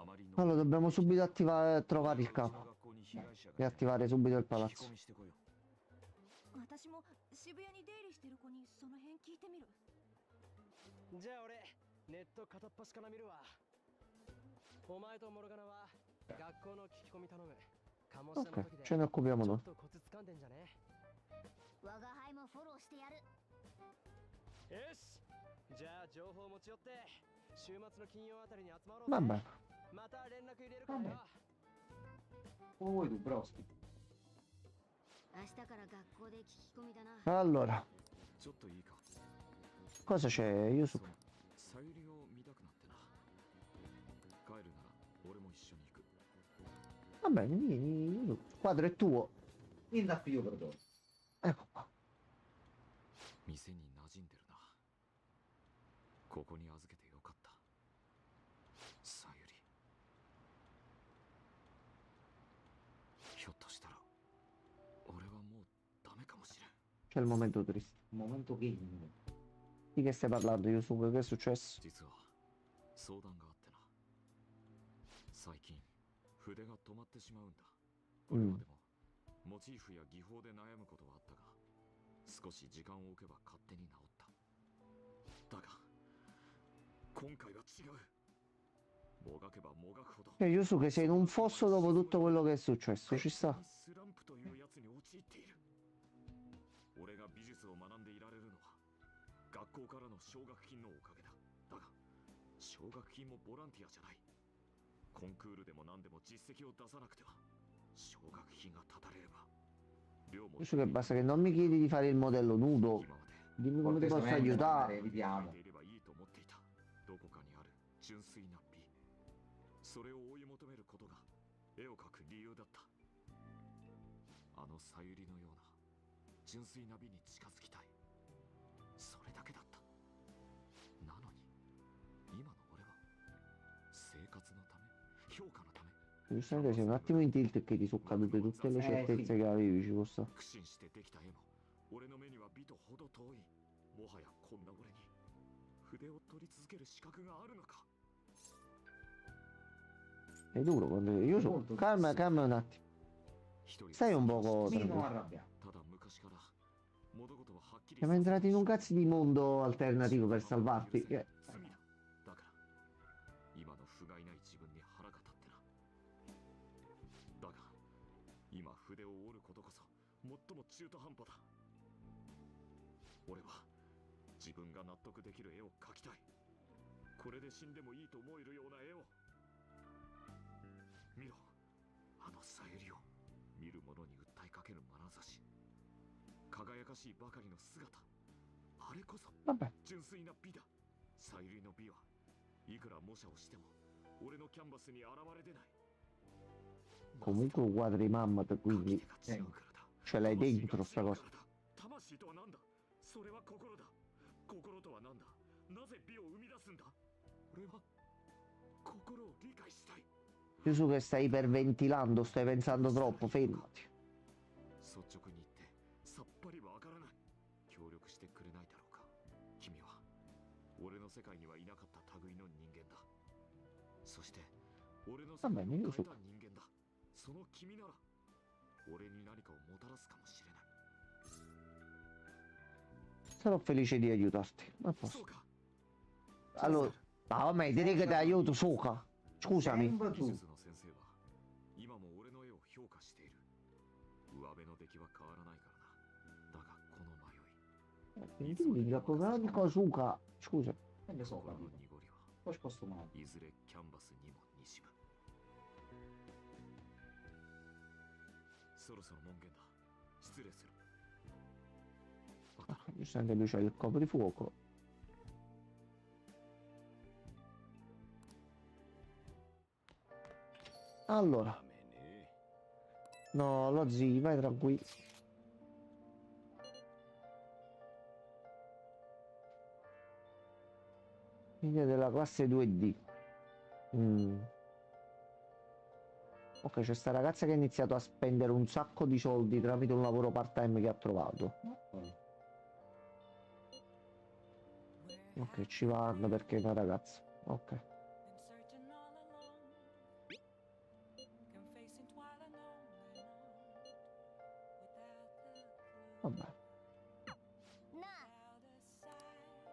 あまりの Allora dobbiamo subito attivare, trovare il 小 capo 学校に被害者が e attivare subito il 聞き palazzo. 込みしてこよう。私も渋谷に出入りしてる子にその辺聞いてみる。じゃあ俺ネット片っ端から見るわ。お前とモルガナは学校の聞き込み頼む。鴨下の Ok, 時で ce ne occupiamo ちょ noi. っとコツ掴んでんじゃね。我が輩もフォローしてやる。よし。じゃあ情報持ち寄って週末の金曜あたりに集まろうぜ。 Vabbè. また連絡入れるからよ。 Come vuoi tu, broski? 明日から学校で聞き込みだな。 Allora, ちょっといいか。 cosa c'è? Io su. そのさゆりを見たくなってな。帰るなら俺も一緒に行く。 Va bene, vieni. Il quadro è tuo. Inda più io perdono. Ecco qua. 店に馴染んでるな。ここに預けてよかった。さゆり。ひょっとしたら俺はもうダメかもしれん。 C'è il momento triste. Un momento gaming. Di che stai parlando, Yusuke? Che è successo? 実は相談があってな。最近筆が止まってしまうんだ。これまでもモチーフや技法で悩むことはあったが、少し時間を置けば勝手に治った。だが今回は違う。もがけばもがくほど Yusuke, sei in un fosso dopo tutto quello che è successo, ci sta? スランプというやつに陥っている。俺が美術を学んでいられるのは学校からの奨学金のおかげだ。だが奨学金もボランティアじゃない。コンクールでも何でも実績を出さなくては奨学金が断たれれば寮も Yusuke, basta che non mi chiedi di fare il modello nudo. 今まで Dimmi come ti posso Cortesemente, aiutare. Vediamo. いればいいと思っていた。どこかにある純粋な美、それを追い求めることが絵を描く理由だった。あのさゆりのような純粋な美に近づきたい。それだけだった。なのに今の俺は生活のため、評価のため Giustamente sei un attimo in tilt e che ti sono cadute tutte le certezze che avevi, ci può stare. 苦心してできた絵も俺の目には美とほど遠い。もはやこんな俺に筆を取り続ける資格があるのか。 È duro quando... Yusuke, calma, calma un attimo. 一人 Stai un poco Minimo tranquillo. arrabbiato. ただ昔から物事ははっきり Siamo entrati in un cazzo di mondo alternativo per salvarti. 罪だ。だから今の不甲斐ない自分に腹が立ってな。だが今筆を折ることこそ最も中途半端だ。俺は自分が納得できる絵を描きたい。これで死んでもいいと思えるような絵を。見ろ、あのさゆりを。見る者に訴えかける眼差し、輝かしいばかりの姿、あれこそ Vabbè, 純粋な美だ。さゆりの美はいくら模写をしても俺のキャンバスに現れ出ない。 comunque un quadro di Mammoth, 描き quindi 手が違うからだ。 ce l'hai dentro sta cosa. 魂とは何だ。それは心だ。心とは何だ。なぜ美を生み出すんだ。俺は心を理解したい。 Yusuke, stai iperventilando, stai pensando troppo, fermati. 率直に言ってさっぱりわからない。協力してくれないだろうか。君は俺の世界にはいなかった類の人間だ。そして俺の世界を変えた人間だ。その君なら俺に何かをもたらすかもしれない。 Sarò felice di aiutarti. A そ posto. うか。 Allora, ma vabbè, direi che ti aiuto, Soka. Scusami. Sempre 美 tu. 術の先生は今も俺の絵を評価している。上辺の出来は変わらないからな。だがこの迷い、 Quindi Giacomo Soka. Scusa. Non ne so, 心の capito. 濁りは Poi costumato. いずれキャンバスにも滲む。そろそろ門限だ。失礼する。 Giustamente lui c'ha il coprifuoco. Allora, ダメね。 no, lo zii, vai tranquillo. Linea della classe 2D. Ok, c'è sta ragazza che ha iniziato a spendere un sacco di soldi tramite un lavoro part-time che ha trovato. Ok, ci vanno perché è una ragazza. Ok. Vabbè.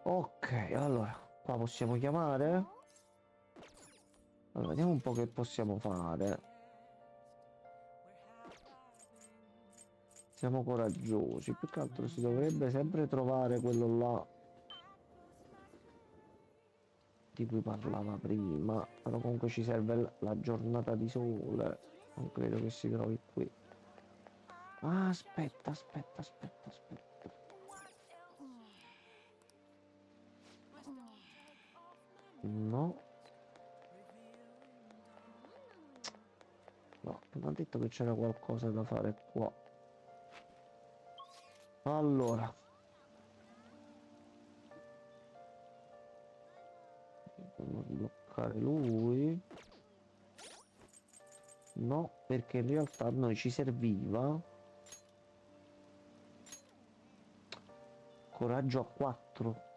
Ok, allora, qua possiamo chiamare. Allora, vediamo un po' che possiamo fare. Siamo coraggiosi, più che altro si dovrebbe sempre trovare quello là di cui parlava prima, però comunque ci serve la giornata di sole, non credo che si trovi qui. Ah, aspetta. No, non ha detto che c'era qualcosa da fare qua. Allora, devo bloccare lui. No, perché in realtà a noi ci serviva coraggio a 4.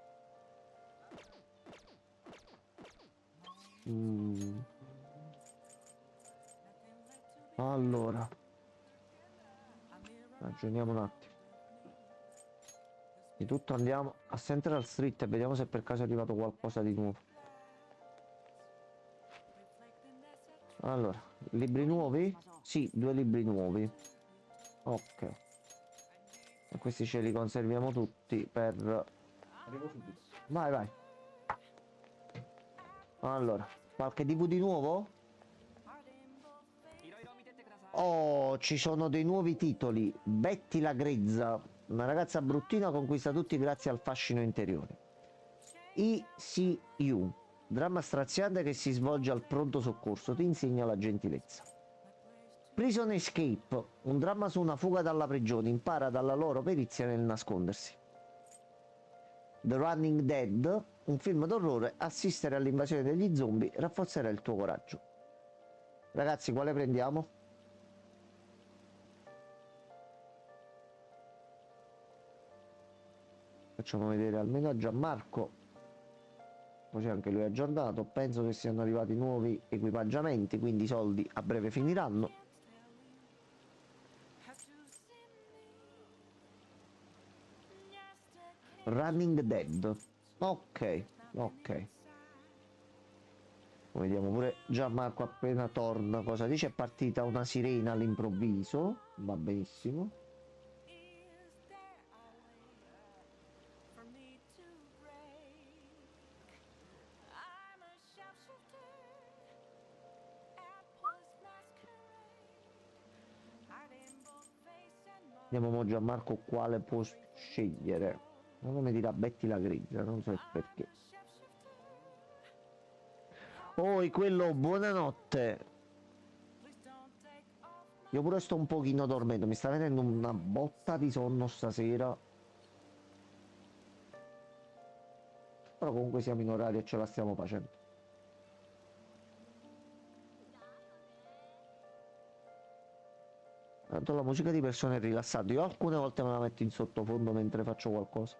Allora, ragioniamo un attimo. Di tutto andiamo a Central Street e vediamo se per caso è arrivato qualcosa di nuovo. Allora, libri nuovi? Sì, 2 libri nuovi. Ok. E questi ce li conserviamo tutti per... Arrivo subito. Vai. Allora, qualche DVD nuovo? Oh, ci sono dei nuovi titoli. Betty la grezza, una ragazza bruttina conquista tutti grazie al fascino interiore. ECU, dramma straziante che si svolge al pronto soccorso, ti insegna la gentilezza. Prison Escape, un dramma su una fuga dalla prigione, impara dalla loro perizia nel nascondersi. The Running Dead, un film d'orrore, assistere all'invasione degli zombie rafforzerà il tuo coraggio. Ragazzi, quale prendiamo? Facciamo vedere almeno a Gianmarco, così anche lui è aggiornato. Penso che siano arrivati nuovi equipaggiamenti, quindi i soldi a breve finiranno. Running Dead. Ok. Vediamo pure Gianmarco appena torna cosa dice. È partita una sirena all'improvviso, va benissimo. Vediamo mo Gianmarco quale può scegliere. Non mi dirà Betty la griglia, non so perché. Oi, quello, buonanotte. Io pure sto un pochino dormendo, mi sta venendo una botta di sonno stasera. Però comunque siamo in orario e ce la stiamo facendo. Tanto la musica di persone è rilassante. Io alcune volte me la metto in sottofondo mentre faccio qualcosa.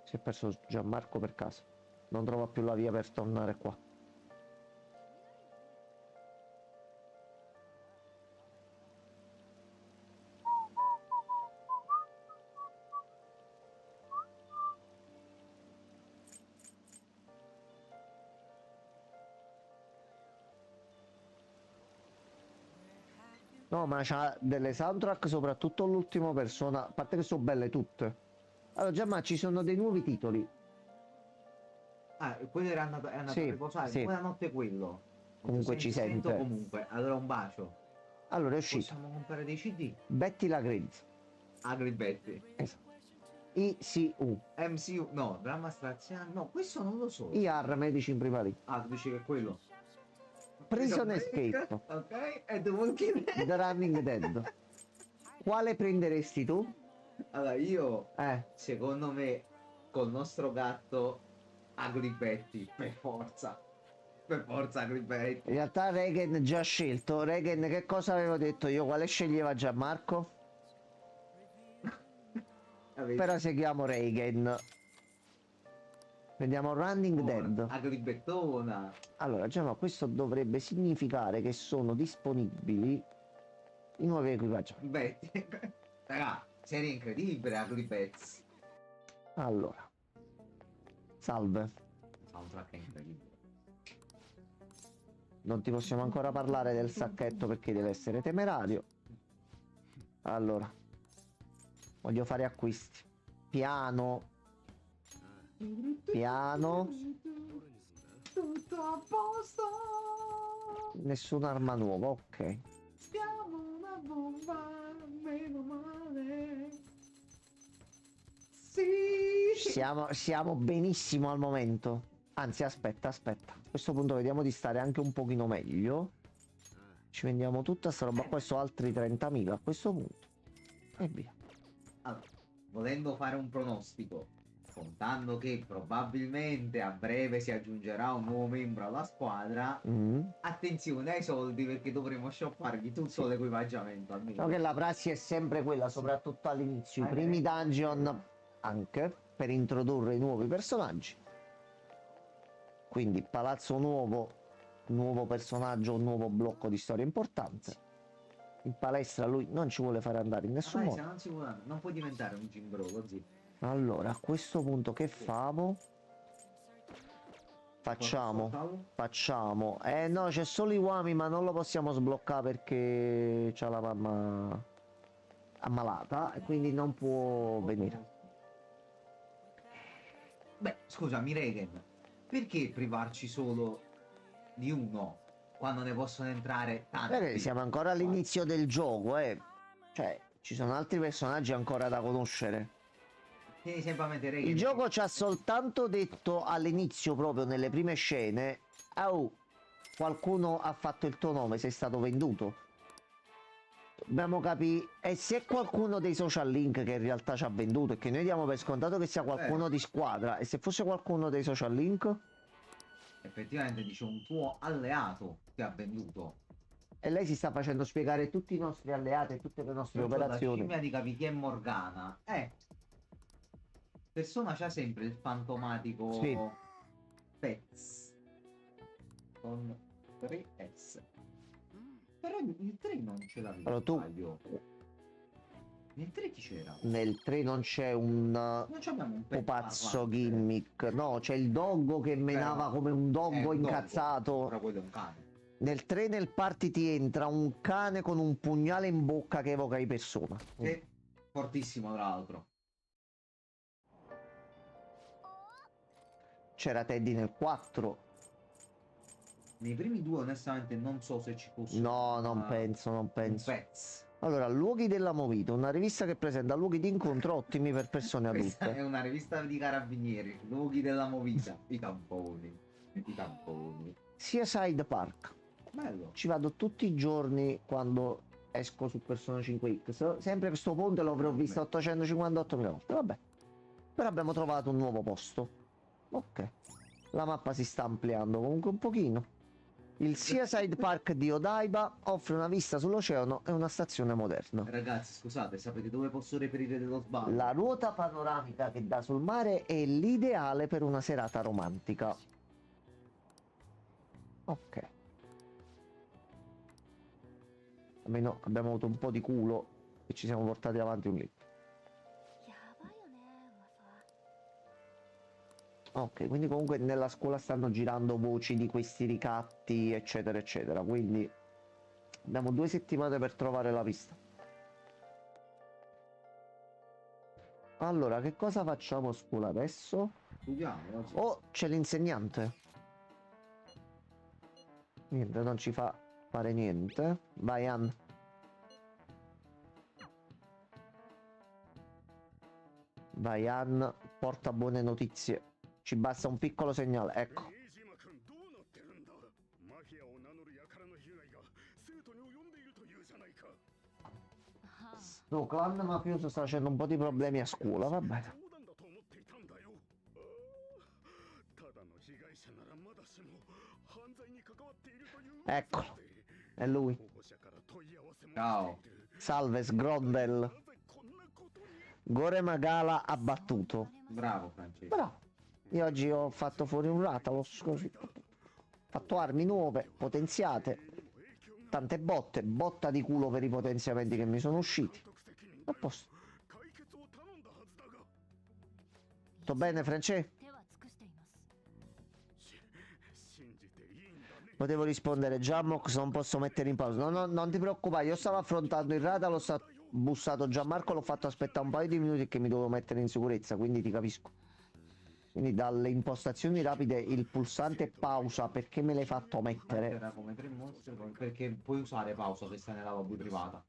Si è perso Gianmarco per caso. Non trova più la via per tornare qua. No, ma c'ha delle soundtrack, soprattutto l'ultima persona. A parte che sono belle tutte. Allora, Gianma, ci sono dei nuovi titoli. Ah, quello è andato Sì, a riposare. sì. Buonanotte quello. Comunque ci Sento sente. comunque. Allora un bacio. Allora è uscito Possiamo comprare dei CD? Betty la grezza. Agribetti. Esatto. ICU. MCU. No, dramma straziante. No, questo non lo so. IR medici in prima linea. Ah, tu dici che è quello? Prison Escape. Ok, e The Walking Dead. The Running Dead. Quale prenderesti tu? Allora, io, Eh, secondo me, col nostro gatto, Agripetti, per forza. Per forza, Agripetti. in realtà Regen già scelto. Regen, che cosa avevo detto io? Quale sceglieva Gianmarco? Però seguiamo Regen. Prendiamo Running Dead. Agribettona. Allora, Gianma, questo dovrebbe significare che sono disponibili i nuovi equipaggiamenti. Betty. Raga, serie incredibile, Agripezzi. Allora, salve. Soundtrack è incredibile. Non ti possiamo ancora parlare del sacchetto perché deve essere temerario. Allora, voglio fare acquisti. Piano. Piano. Tutto a posto. Nessuna arma nuova, ok. Stiamo una bomba, meno male. Sì. Siamo benissimo al momento. Anzi, aspetta. A questo punto vediamo di stare anche un pochino meglio. Ci vendiamo tutta sta roba. Questo altri 30.000 a questo punto. E via. Allora, volendo fare un pronostico, contando che probabilmente a breve si aggiungerà un nuovo membro alla squadra, attenzione ai soldi perché dovremo shoppargli tutto l'equipaggiamento almeno. Diciamo che la prassi è sempre quella, soprattutto all'inizio. I primi dungeon anche per introdurre i nuovi personaggi. Quindi palazzo nuovo personaggio, un nuovo blocco di storia importante. In palestra lui non ci vuole fare andare in nessun modo. Non puoi diventare un gimbro così. Allora, a questo punto che famo? Facciamo. No, c'è solo Iwami, ma non lo possiamo sbloccare perché c'ha la mamma ammalata e quindi non può venire. Beh, scusami, Regen, perché privarci solo di uno quando ne possono entrare tanti? Siamo ancora all'inizio del gioco, Cioè, ci sono altri personaggi ancora da conoscere. Tieni sempre a mente, Regen. Il gioco ci ha soltanto detto all'inizio, proprio nelle prime scene, oh, qualcuno ha fatto il tuo nome, sei stato venduto. Dobbiamo capire, e se qualcuno dei social link che in realtà ci ha venduto e che noi diamo per scontato che sia qualcuno di squadra, e se fosse qualcuno dei social link? Effettivamente dice un tuo alleato che ha venduto. E lei si sta facendo spiegare tutti i nostri alleati e tutte le nostre operazioni. La scimmia di capire chi è Morgana. Persona c'ha sempre il fantomatico Sì. Pets con 3S. Però il 3 non ce l'avevo. Allora, tu nel 3 chi c'era? Nel 3 non c'è un Non abbiamo un pet pupazzo parlante. gimmick, no, c'è il doggo che menava come un doggo incazzato. Però quello è un cane. Nel 3 nel party ti entra un cane con un pugnale in bocca che evoca i persona. Che fortissimo tra l'altro. C'era Teddy nel 4. Nei primi due onestamente non so se ci fosse No, non penso. un Pets. Allora, Luoghi della Movita, una rivista che presenta luoghi di incontro ottimi per persone Questa è adulte. una rivista di carabinieri, luoghi della movita, i tamponi. I tamponi. Seaside Park. Bello. Ci vado tutti i giorni quando esco su Persona 5X. Sempre questo ponte l'avrò visto 858.000 volte. Vabbè. Però abbiamo trovato un nuovo posto. Ok. La mappa si sta ampliando comunque un pochino. Il Seaside Park di Odaiba offre una vista sull'oceano e una stazione moderna. Ragazzi, scusate, sapete dove posso reperire dello sballo? La ruota panoramica che dà sul mare è l'ideale per una serata romantica. Ok. Almeno abbiamo avuto un po' di culo e ci siamo portati avanti un litro. Ok, quindi comunque nella scuola stanno girando voci di questi ricatti, eccetera, eccetera. Quindi abbiamo 2 settimane per trovare la pista. Allora, che cosa facciamo a scuola adesso? Studiamo. Oh, c'è l'insegnante. Niente, non ci fa fare niente. Vai, Ann. Vai, Ann, porta buone notizie. Ci basta un piccolo segnale, ecco. 事に及んでいるというじゃないか。はあ Sto clan mafioso sta facendo un po' di problemi a scuola, va bene. 冗談だと思っていたんだよ。ただの被害者ならまだしも犯罪に関わっているという。 Eccolo, è lui. 保護者から問い合わせも Ciao. 来ている。 Salve Sgrondel. なぜこんなことに。 Gore Magala abbattuto. Bravo Francesco. Bravo. Io oggi ho fatto fuori un Ratalos così. Fatto armi nuove, potenziate. Tante botte, botta di culo per i potenziamenti che mi sono usciti. A posto. 解決を頼んだはずだが。 Tutto bene, France? 手は尽くしています 信じていいんだね。 Potevo rispondere, Jammox non posso mettere in pausa. No, no, non ti preoccupare, io stavo affrontando il Ratalos, ho bussato Gianmarco, l'ho fatto aspettare un paio di minuti che mi dovevo mettere in sicurezza, quindi ti capisco. Quindi dalle impostazioni rapide il pulsante pausa, perché me l'hai fatto mettere? Era come 3 mostri perché puoi usare pausa se stai nella lobby privata.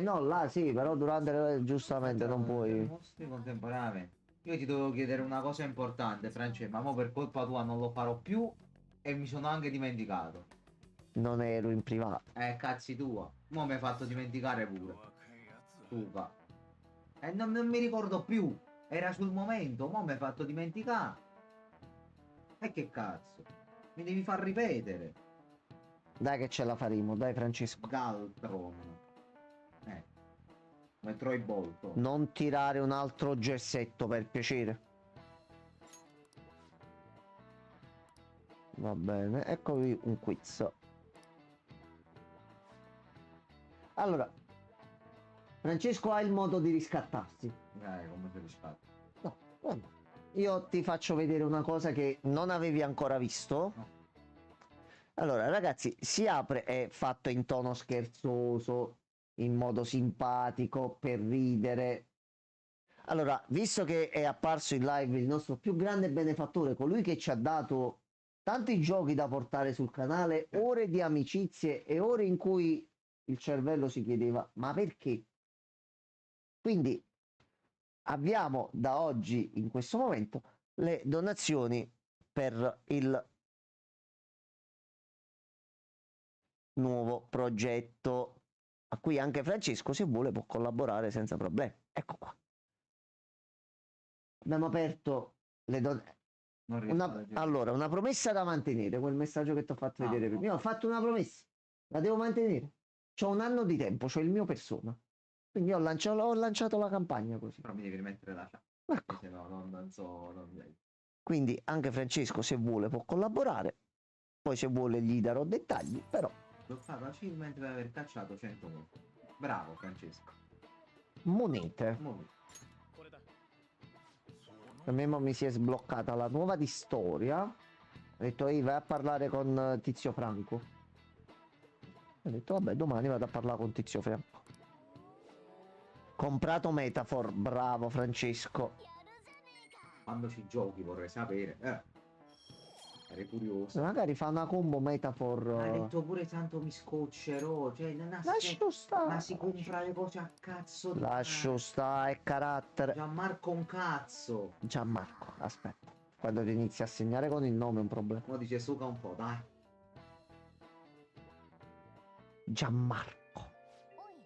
No, là sì, però durante giustamente non 3 puoi... mostri contemporaneamente. Io ti dovevo chiedere una cosa importante, Francesco, ma mo per colpa tua non lo farò più e mi sono anche dimenticato. Non ero in privato. Cazzi tua. Mo mi hai fatto dimenticare pure. Tuca. Non mi ricordo più. Era sul momento, mo mi hai fatto dimenticare. E che cazzo? Mi devi far ripetere. Dai che ce la faremo, dai Francesco. Galtron. Metroid Bolto. Non tirare un altro gessetto per piacere. Va bene, eccovi un quiz. Allora, Francesco ha il modo di riscattarsi. Come si riscatta? No, guarda, io ti faccio vedere una cosa che non avevi ancora visto. No. Allora, ragazzi, si apre, è fatto in tono scherzoso, in modo simpatico, per ridere. Allora, visto che è apparso in live il nostro più grande benefattore, colui che ci ha dato tanti giochi da portare sul canale, ore di amicizie e ore in cui il cervello si chiedeva, ma perché? Quindi abbiamo da oggi, in questo momento, le donazioni per il nuovo progetto a cui anche Francesco, se vuole, può collaborare senza problemi. Ecco qua. Abbiamo aperto le donazioni. Non riesco a leggere. Allora, una promessa da mantenere, quel messaggio che ti ho fatto vedere prima. no. Io ho fatto una promessa, la devo mantenere. C'ho un anno di tempo, c'ho il mio persona. Quindi ho lanciato la campagna così. Però mi devi rimettere la chat. Ecco. Se no, non so. Quindi anche Francesco, se vuole, può collaborare. Poi se vuole gli darò dettagli, però L'ho fatto achievement per aver cacciato 100 volte. Bravo Francesco. monete. Mo- A me mi si è sbloccata la nuova di storia. Ho detto, ehi, vai a parlare con Tizio Franco. Ho detto, vabbè, domani vado a parlare con Tizio Franco. Comprato Metafor, bravo Francesco. Quando ci giochi vorrei sapere. Sarei curioso. Magari fa una combo Metafor. Ha detto pure tanto mi scoccerò. Cioè, non ha Lascio stare. ma si compra le cose a cazzo di Lascio stare, carattere. Gianmarco un cazzo. Gianmarco, aspetta. Quando ti inizi a segnare con il nome è un problema. Mo dice suca un po', dai. Gianmarco. おい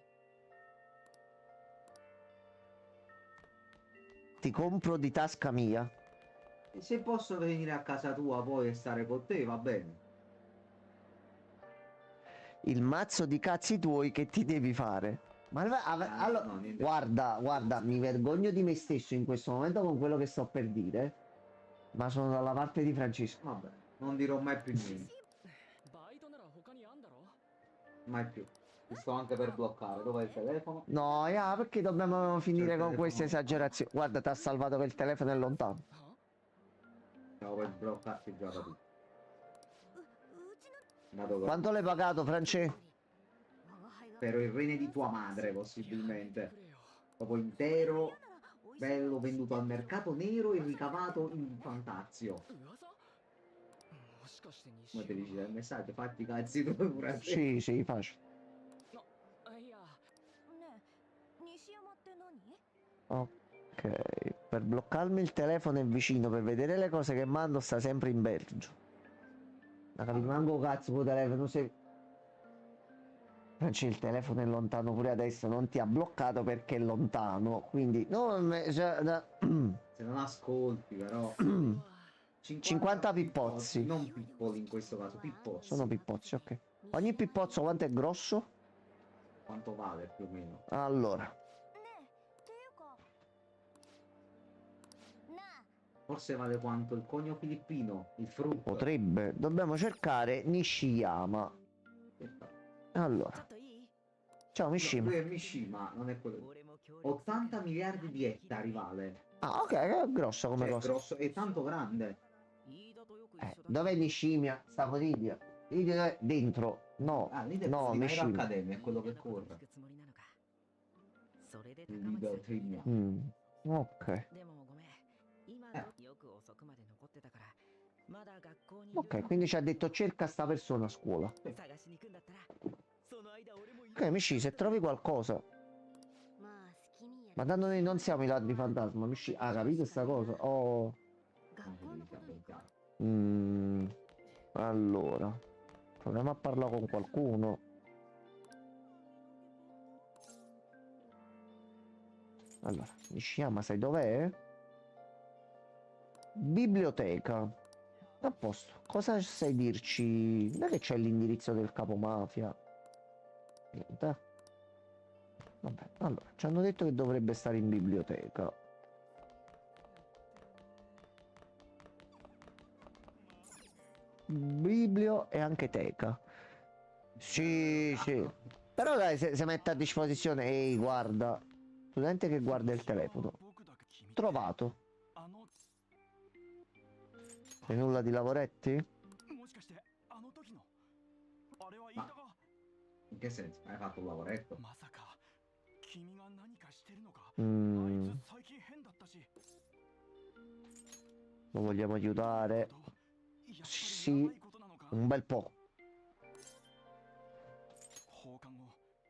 Ti compro di tasca mia. E se posso venire a casa tua poi e stare con te, va bene. Il mazzo di cazzi tuoi che ti devi fare. Ma allora, no, niente. guarda, mi vergogno di me stesso in questo momento con quello che sto per dire. Ma sono dalla parte di Francesco. Vabbè, non dirò mai più niente. バイトなら他にあんだろ Mai più. Ti sto anche per bloccare. Dov'è il telefono? No, perché dobbiamo finire C'è il con telefono. queste esagerazioni? Guarda, ti ha salvato che il telefono è lontano. は Stavo per bloccarti il gioco tu. うちの Dato che Quanto l'hai pagato, France? 我が輩が spero il rene di tua madre, く possibilmente. れよ Proprio intero, ならおいしい bello, venduto al mercato nero e ricavato in Fantazio. 噂もしかして西 Come ti dici nel messaggio? Fatti i cazzi tuoi pure. Sì, sì, facile. いやねえ西山って何 Ok, per bloccarmi il telefono è vicino, per vedere le cose che mando sta sempre in Belgio. Ma capi manco cazzo con telefono se... Franci, il telefono è lontano pure adesso, non ti ha bloccato perché è lontano, quindi cioè, Se non ascolti, però. 50 pippozzi. Non piccoli in questo caso, pippozzi. Sono pippozzi, ok. Ogni pippozzo quanto è grosso? Quanto vale più o meno? Allora, ねえっていうかなあ Forse vale quanto il conio filippino, il frutto. potrebbe. Dobbiamo cercare Nishiyama. Aspetta. ちょ Allora, っといい ciao No, Mishima. lui è Mishima, non è quello. 俺も協力するから 80 miliardi di ettari vale. Ah, ok, è grosso come Cioè, è cosa. grosso, è tanto grande. 飯田とよく一緒だけど Dov'è Nishimia? Stavo in India. India è dentro. No, Ah, lì no, di Mishima. Accademia è quello che 飯田のこと corre. 聞くつもりなのかそれで Il 高松 leader Trimia. Ok. でもごめん今よく遅くまで残ってたからまだ学校にいる Ok, quindi ci ha detto cerca sta persona a scuola. 探しに行くんだったらその間俺もいる Ok, Mishi, se trovi qualcosa. まあ好きにや Ma tanto noi non siamo i ladri fantasma, Mishi. Ah, capito sta cosa? Oh. 学校のことにか Allora. Proviamo a parlare con qualcuno. Allora, Nishiyama, sai dov'è? Biblioteca. A posto. Cosa sai dirci? Non è che c'è l'indirizzo del capomafia. Niente. Vabbè, allora, ci hanno detto che dovrebbe stare in biblioteca. Biblio e anche teca. Sì, sì. Però dai, se mette a disposizione, ehi, guarda. Studente che guarda il telefono. Trovato. E nulla di lavoretti? もしかしてあの時のあれは飯田が In che senso? Hai fatto un lavoretto? まさか君が何かしてるのかあい Mm, つ最近変だったし lo vogliamo aiutare. やっぱり Sì, やばいことなのか un bel po'. 放課後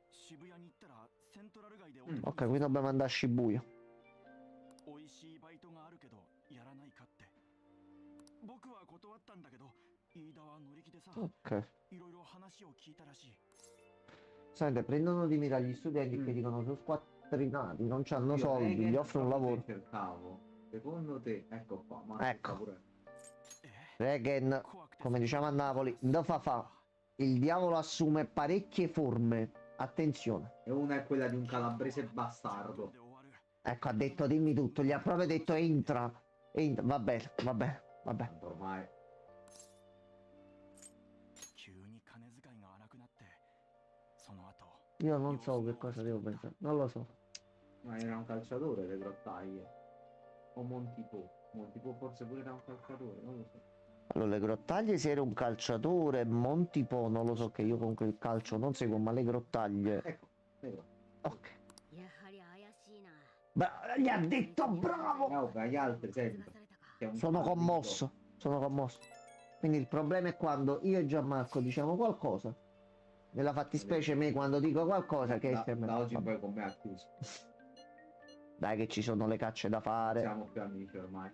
渋谷に行ったらセントラル街で Ok, qui dobbiamo andare a Shibuya. 美味しいバイトがあるけどやらないかって僕は断ったんだけど飯田は乗り気でさ Ok. いろいろ話を聞いたらしい Sente, prendono di mira gli studenti che dicono sono squattrinati, non hanno Io soldi, Regen gli offrono un proprio lavoro. che cercavo. Secondo te, ecco qua, ma Ecco. pure. え Regen, 怖くて come diciamo a Napoli, da fa. Il diavolo assume parecchie forme. Attenzione. E una è quella di un calabrese bastardo. で終わる Ecco, ha detto dimmi tutto, gli ha proprio detto entra. Entra. Va bene, va bene, va bene. Tanto ormai. 急に金遣いが荒くなってその後 Io non so che cosa devo pensare, non lo so. Ma era un calciatore le grottaglie. O Montipo. Montipo forse pure era un calciatore, non lo so. Allora, le grottaglie se era un calciatore, Montipo non lo so che io con quel calcio non seguo, ma le grottaglie... Ecco, vero. Ok. やはり怪しいな Gli ha detto bravo! Vabbè, gli altri sempre. されたか C'è un Sono cazzo di commosso, sono commosso. Quindi il problema è quando io e Gianmarco diciamo qualcosa. Nella fattispecie me quando dico qualcosa che... Da oggi in poi con me ha chiuso. Dai che ci sono le cacce da fare. Siamo più amici ormai.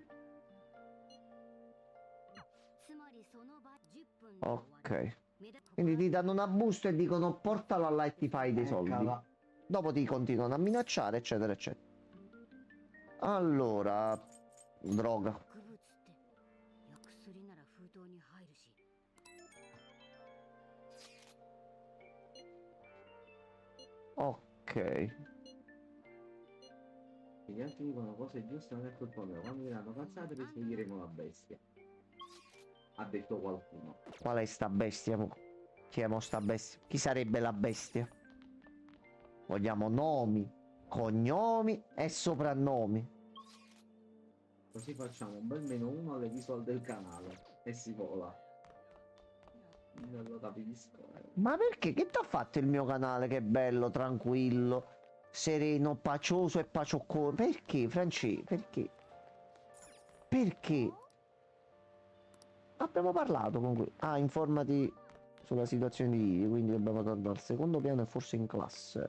つまりその場10分で終わる Ok. 目立 Quindi ti danno una busta e dicono portala là e ti fai dei soldi. Cala. Dopo ti continuano a minacciare, eccetera, eccetera. Allora, droga. 薬物って薬なら封筒に入るし Ok. Se gli altri dicono cose giuste non è colpa mia. Quando diranno cazzate risveglieremo la bestia. Ha detto qualcuno. Qual è sta bestia? Mo? Chi è mo sta bestia? Chi sarebbe la bestia? Vogliamo nomi, cognomi e soprannomi. Così facciamo un bel meno uno alle visual del canale. E si vola. Non lo capisco. Ma perché? Che t'ha fatto il mio canale che è bello, tranquillo, sereno, pacioso e pacioccone? Perché, Francesco? Perché? Perché? Abbiamo parlato con lui. Ah, informati sulla situazione di Ivi, quindi dobbiamo tornare al secondo piano e forse in classe.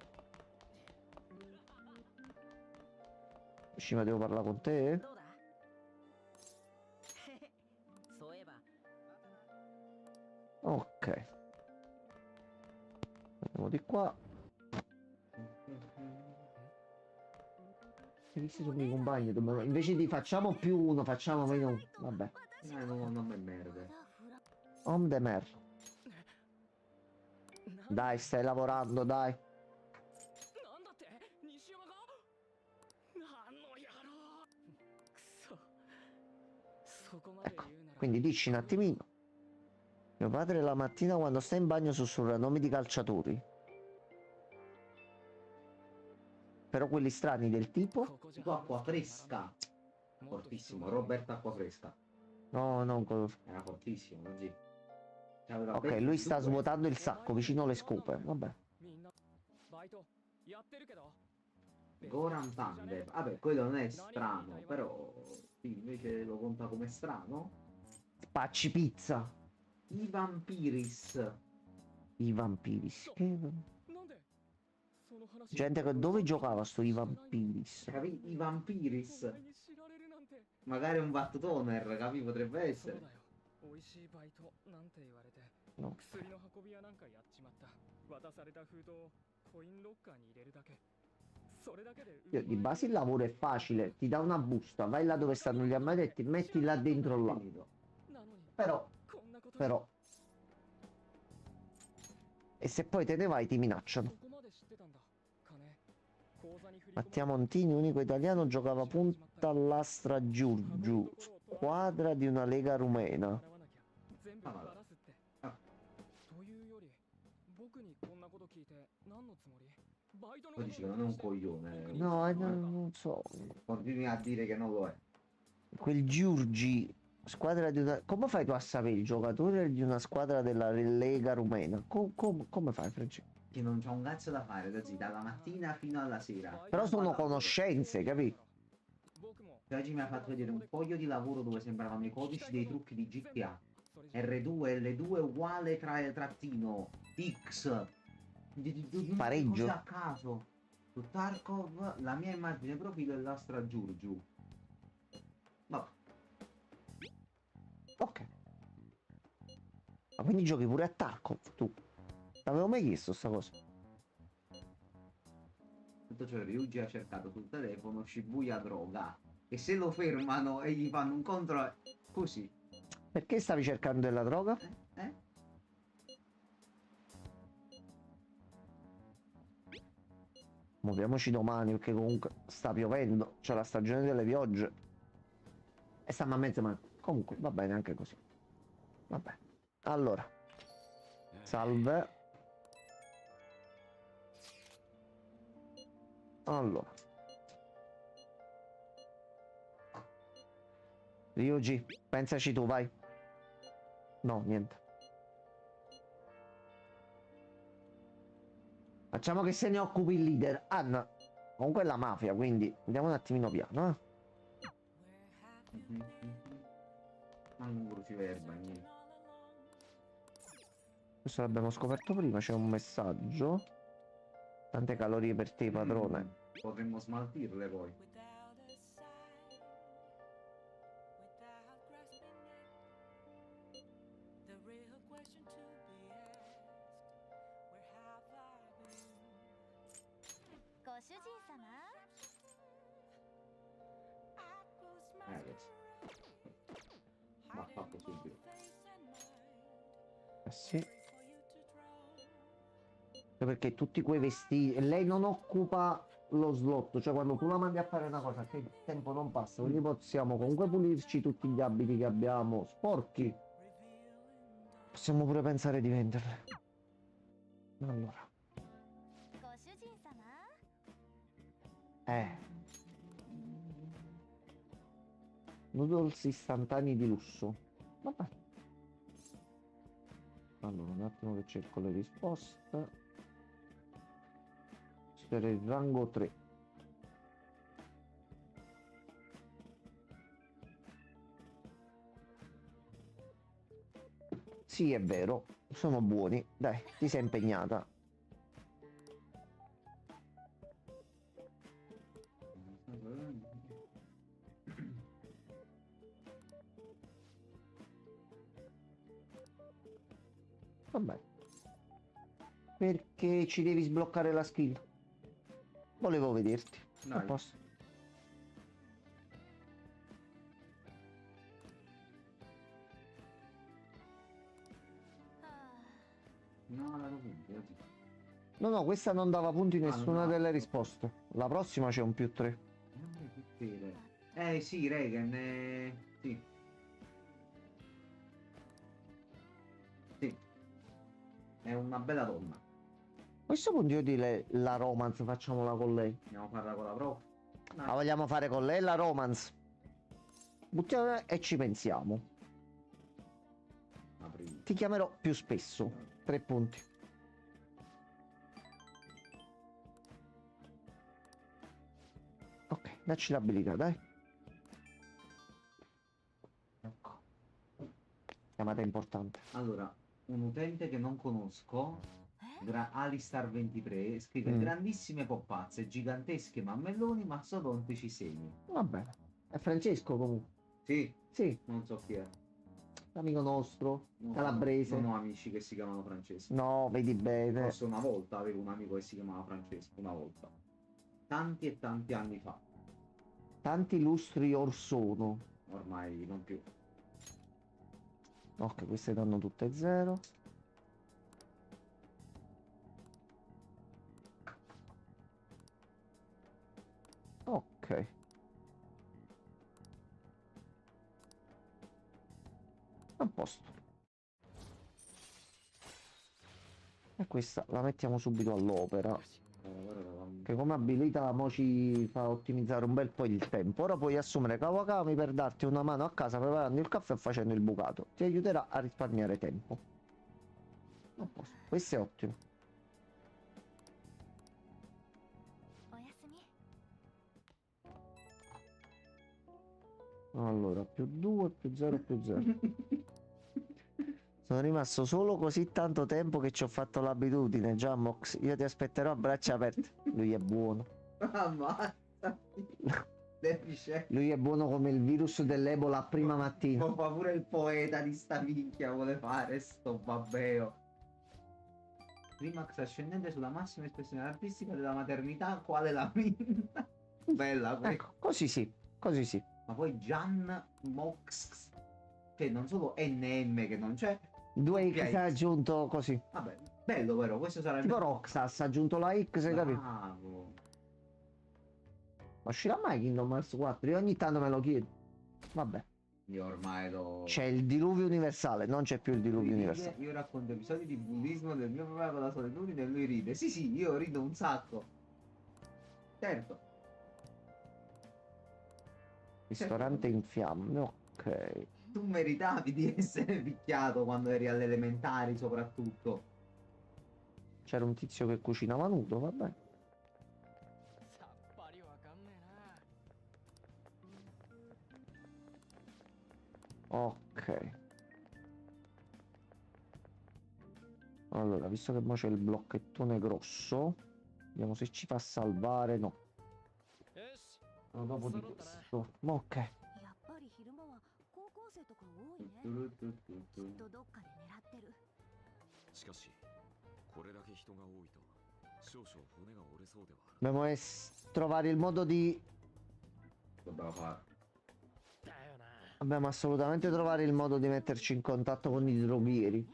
Scima, devo parlare con te? どうだそういえば Ok. Andiamo di qua. Hai visto sono i compagni? Invece di facciamo più uno, facciamo meno uno. Vabbè. Non mi merde. On the mer. Dai, stai lavorando, dai. なんだって西山があの野郎くそそこまで言うなら Quindi dici un attimino. Mio padre la mattina quando sta in bagno sussurra nomi di calciatori. Però quelli strani del tipo? ここじゃ Tipo acqua fresca. Fortissimo. Roberto acqua fresca. No, non quello. Era fortissimo, così. C'aveva Ok, ben lui sta due. svuotando il sacco vicino alle scope. Vabbè. みんなバイトやってるけど Goran Pandev. Vabbè, quello non è strano, però sì, invece lo conta come strano. Spacci pizza. I Vampiris. I Vampiris. Che... なんでその話 Gente che dove giocava sto I Vampiris? Capi? I Vampiris. そんなに知られるなんて Magari un Vat Toner, capi? Potrebbe そう essere. だよ美味しいバイトなんて言われて No. 薬の運び屋なんかやっちまった渡された封筒をコインロッカーに入れるだけそれだけで Io, di base il lavoro è facile. Ti dà una busta, vai là dove stanno gli armadietti, metti là dentro là. Finito. なのに Però, こんなことに però. E se poi te ne vai ti minacciano. そこまで知ってたんだ金口座に振り込ま Mattia Montini, unico italiano, giocava punta all'Astra Giurgiu, squadra di una lega rumena. 払わなきゃ全部バラすってあというより僕にこんなこと聞いて何のつもりバイトの Poi dice che non è un coglione. No, non so. Continui a dire che non lo è. Quel Giurgi, squadra di una... Come fai tu a sapere il giocatore di una squadra della lega rumena? Come fai, Francesco? Che non c'ha un cazzo da fare, così, dalla mattina fino alla sera. Però sono conoscenze, capito? 僕も Cioè, oggi mi ha fatto vedere un foglio di lavoro dove sembravano i codici dei trucchi di GTA. それじゃ R2, L2 uguale trattino, X. Pareggio. Cose a caso. Su Tarkov, la mia immagine profilo è l'Astra Giurgiu. Vabbè. Ok. Ma quindi giochi pure a Tarkov, tu? L'avevo mai chiesto sta cosa? Tutto ciò Ryuji ha cercato sul telefono Shibuya droga. E se lo fermano e gli fanno un controllo... Così. Perché stavi cercando della droga? Eh? Muoviamoci domani perché comunque sta piovendo, c'è la stagione delle piogge. E stiamo a mezzo ma comunque va bene anche così. Vabbè. Allora. Salve. Allora. Ryuji, pensaci tu, vai. No, niente. Facciamo che se ne occupi il leader. Anna. Comunque è la mafia, quindi andiamo un attimino piano, Un cruciverba, niente. Questo l'abbiamo scoperto prima, c'è un messaggio. Tante calorie per te, padrone. Potremmo smaltirle poi. Va fatto subito. Sì. Perché tutti quei vestiti... Lei non occupa lo slot, cioè quando tu la mandi a fare una cosa che il tempo non passa, quindi possiamo comunque pulirci tutti gli abiti che abbiamo sporchi. Possiamo pure pensare di venderle. Allora. Noodles istantanei di lusso. Vabbè. Allora, un attimo che cerco le risposte. Per il rango 3. Sì, è vero, sono buoni. Dai, ti sei impegnata. Vabbè. Perché ci devi sbloccare la skill. Volevo vederti. A Dai. posto. No, la punti oggi. No, no, questa non dava punti non nessuna dava. delle risposte. La prossima c'è un +3. Sì, Reagan, sì. Sì. È una bella donna. A questo punto io direi la romance, facciamola con lei. Andiamo a farla con la pro. Dai. La vogliamo fare con lei la romance? Buttiamola e ci pensiamo. Apri. Ti chiamerò più spesso. 3 punti. Ok, dacci l'abilità, dai. Ecco. Chiamata importante. Allora, un utente che non conosco, Alistar23, scrive Mm. grandissime poppazze, gigantesche mammelloni, mastodontici semi. Va bene. È Francesco comunque. Sì, Sì, non so chi è. l'amico nostro, Non- calabrese. Non ho amici che si chiamano Francesco. No, vedi bene. Forse una volta avevo un amico che si chiamava Francesco, una volta. Tanti e tanti anni fa. Tanti lustri or sono. Ormai non più. Ok, queste danno tutte 0. Ok. A posto. E questa la mettiamo subito all'opera. Che come abilità mo ci fa ottimizzare un bel po' il tempo. Ora puoi assumere Kawakami per darti una mano a casa preparando il caffè e facendo il bucato. Ti aiuterà a risparmiare tempo. A posto. Questo è ottimo. おやすみ。 Allora, +2, +0, +0. Sono rimasto solo così tanto tempo che ci ho fatto l'abitudine, Jammox. Io ti aspetterò a braccia aperte. Lui è buono. Ammazza. Defice. Lui è buono come il virus dell'Ebola a prima mattina. Ma pure il poeta di sta minchia vuole fare sto babbeo. Climax ascendente sulla massima espressione artistica della maternità, quale la minna. Bella questa. Ecco, così sì, così sì. Ma poi Jan Mox, che non solo NM che non c'è. 2 Ok. X ha aggiunto così. Vabbè, bello però, questo sarà il Tipo Roxas ha aggiunto la X, hai capito? Bravo. Ma uscirà mai Kingdom Hearts 4? Io ogni tanto me lo chiedo. Vabbè. Io ormai lo... C'è il diluvio universale, non c'è più il diluvio universale. Io racconto episodi di bullismo del mio papà con la solitudine e lui ride. Sì, sì, io rido un sacco. Certo. Ristorante in fiamme, ok. Tu meritavi di essere picchiato quando eri alle elementari, soprattutto. C'era un tizio che cucinava nudo, vabbè. さっぱりわかんねえな。 Ok. Allora, visto che mo c'è il blocchettone grosso, vediamo se ci fa salvare. No, よし no, dopo di questo. Ma ok. やっぱり昼間は高校生とか多いね。きっとどっかで狙ってる。しかしこれだけ人が多いと少々骨が折れそうではある Dobbiamo trovare il modo di... Dobbiamo fare. だよな。 Dobbiamo assolutamente trovare il modo di metterci in contatto con i droghieri.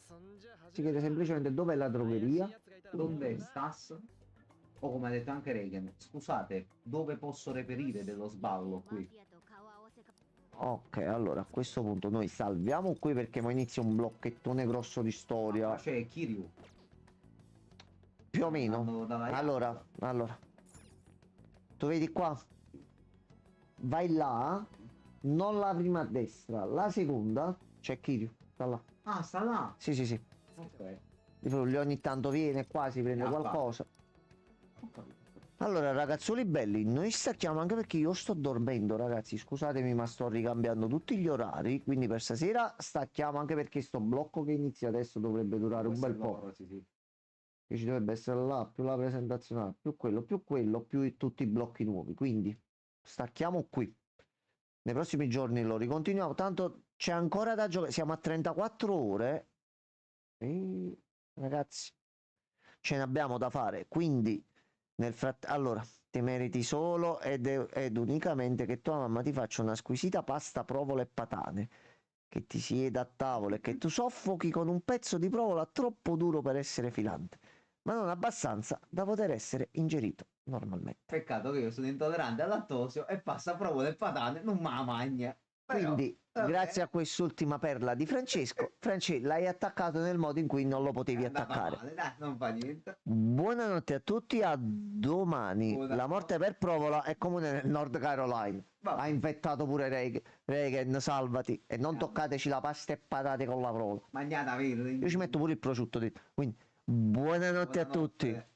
そんじゃ始 Si める chiede か semplicemente dov'è la 怪しい drogheria. やつがいたら Dove stas? O come ha detto anche Reagan, scusate, dove posso reperire dello sballo マ qui? フィアと顔合わせか。 Ok, allora a questo punto noi salviamo qui perché mo inizia un blocchettone grosso di storia. Ah, c'è Kiryu. Più o meno. Andando dalla Allora, tu vedi qua? Vai là, non la prima a destra, la seconda c'è Kiryu, sta là. Ah, sta là. Sì, sì, sì. Ok. Lui ogni tanto viene qua, si prende Ah, qualcosa. Ho capito. Allora, ragazzoli belli, noi stacchiamo anche perché io sto dormendo, ragazzi. Scusatemi, ma sto ricambiando tutti gli orari. Quindi per stasera stacchiamo anche perché sto blocco che inizia adesso dovrebbe durare un Questo bel è po'. loro, sì, sì. Che ci dovrebbe essere là, più la presentazione, più quello, più tutti i blocchi nuovi. Quindi stacchiamo qui. Nei prossimi giorni lo ricontinuiamo. Tanto c'è ancora da giocare. Siamo a 34 ore. E ragazzi, ce ne abbiamo da fare, quindi allora ti meriti solo ed unicamente che tua mamma ti faccia una squisita pasta, provola e patate, che ti sieda a tavola e che tu soffochi con un pezzo di provola troppo duro per essere filante, ma non abbastanza da poter essere ingerito normalmente. Peccato che io sono intollerante al lattosio e passa provola e patate, non me la magna. Però, Quindi, vabbè, grazie a quest'ultima perla di Francesco, l'hai attaccato nel modo in cui non lo potevi è andata attaccare. male, dai, non fa niente. Buonanotte a tutti, a domani. Buonanotte. La morte per provola è comune nel Nord Carolina. Vabbè. Ha infettato pure Reagan, salvati. E non toccateci la pasta e patate con la provola. Magnata verde. Io ci metto pure il prosciutto dentro. Quindi, buonanotte a tutti. Buonanotte.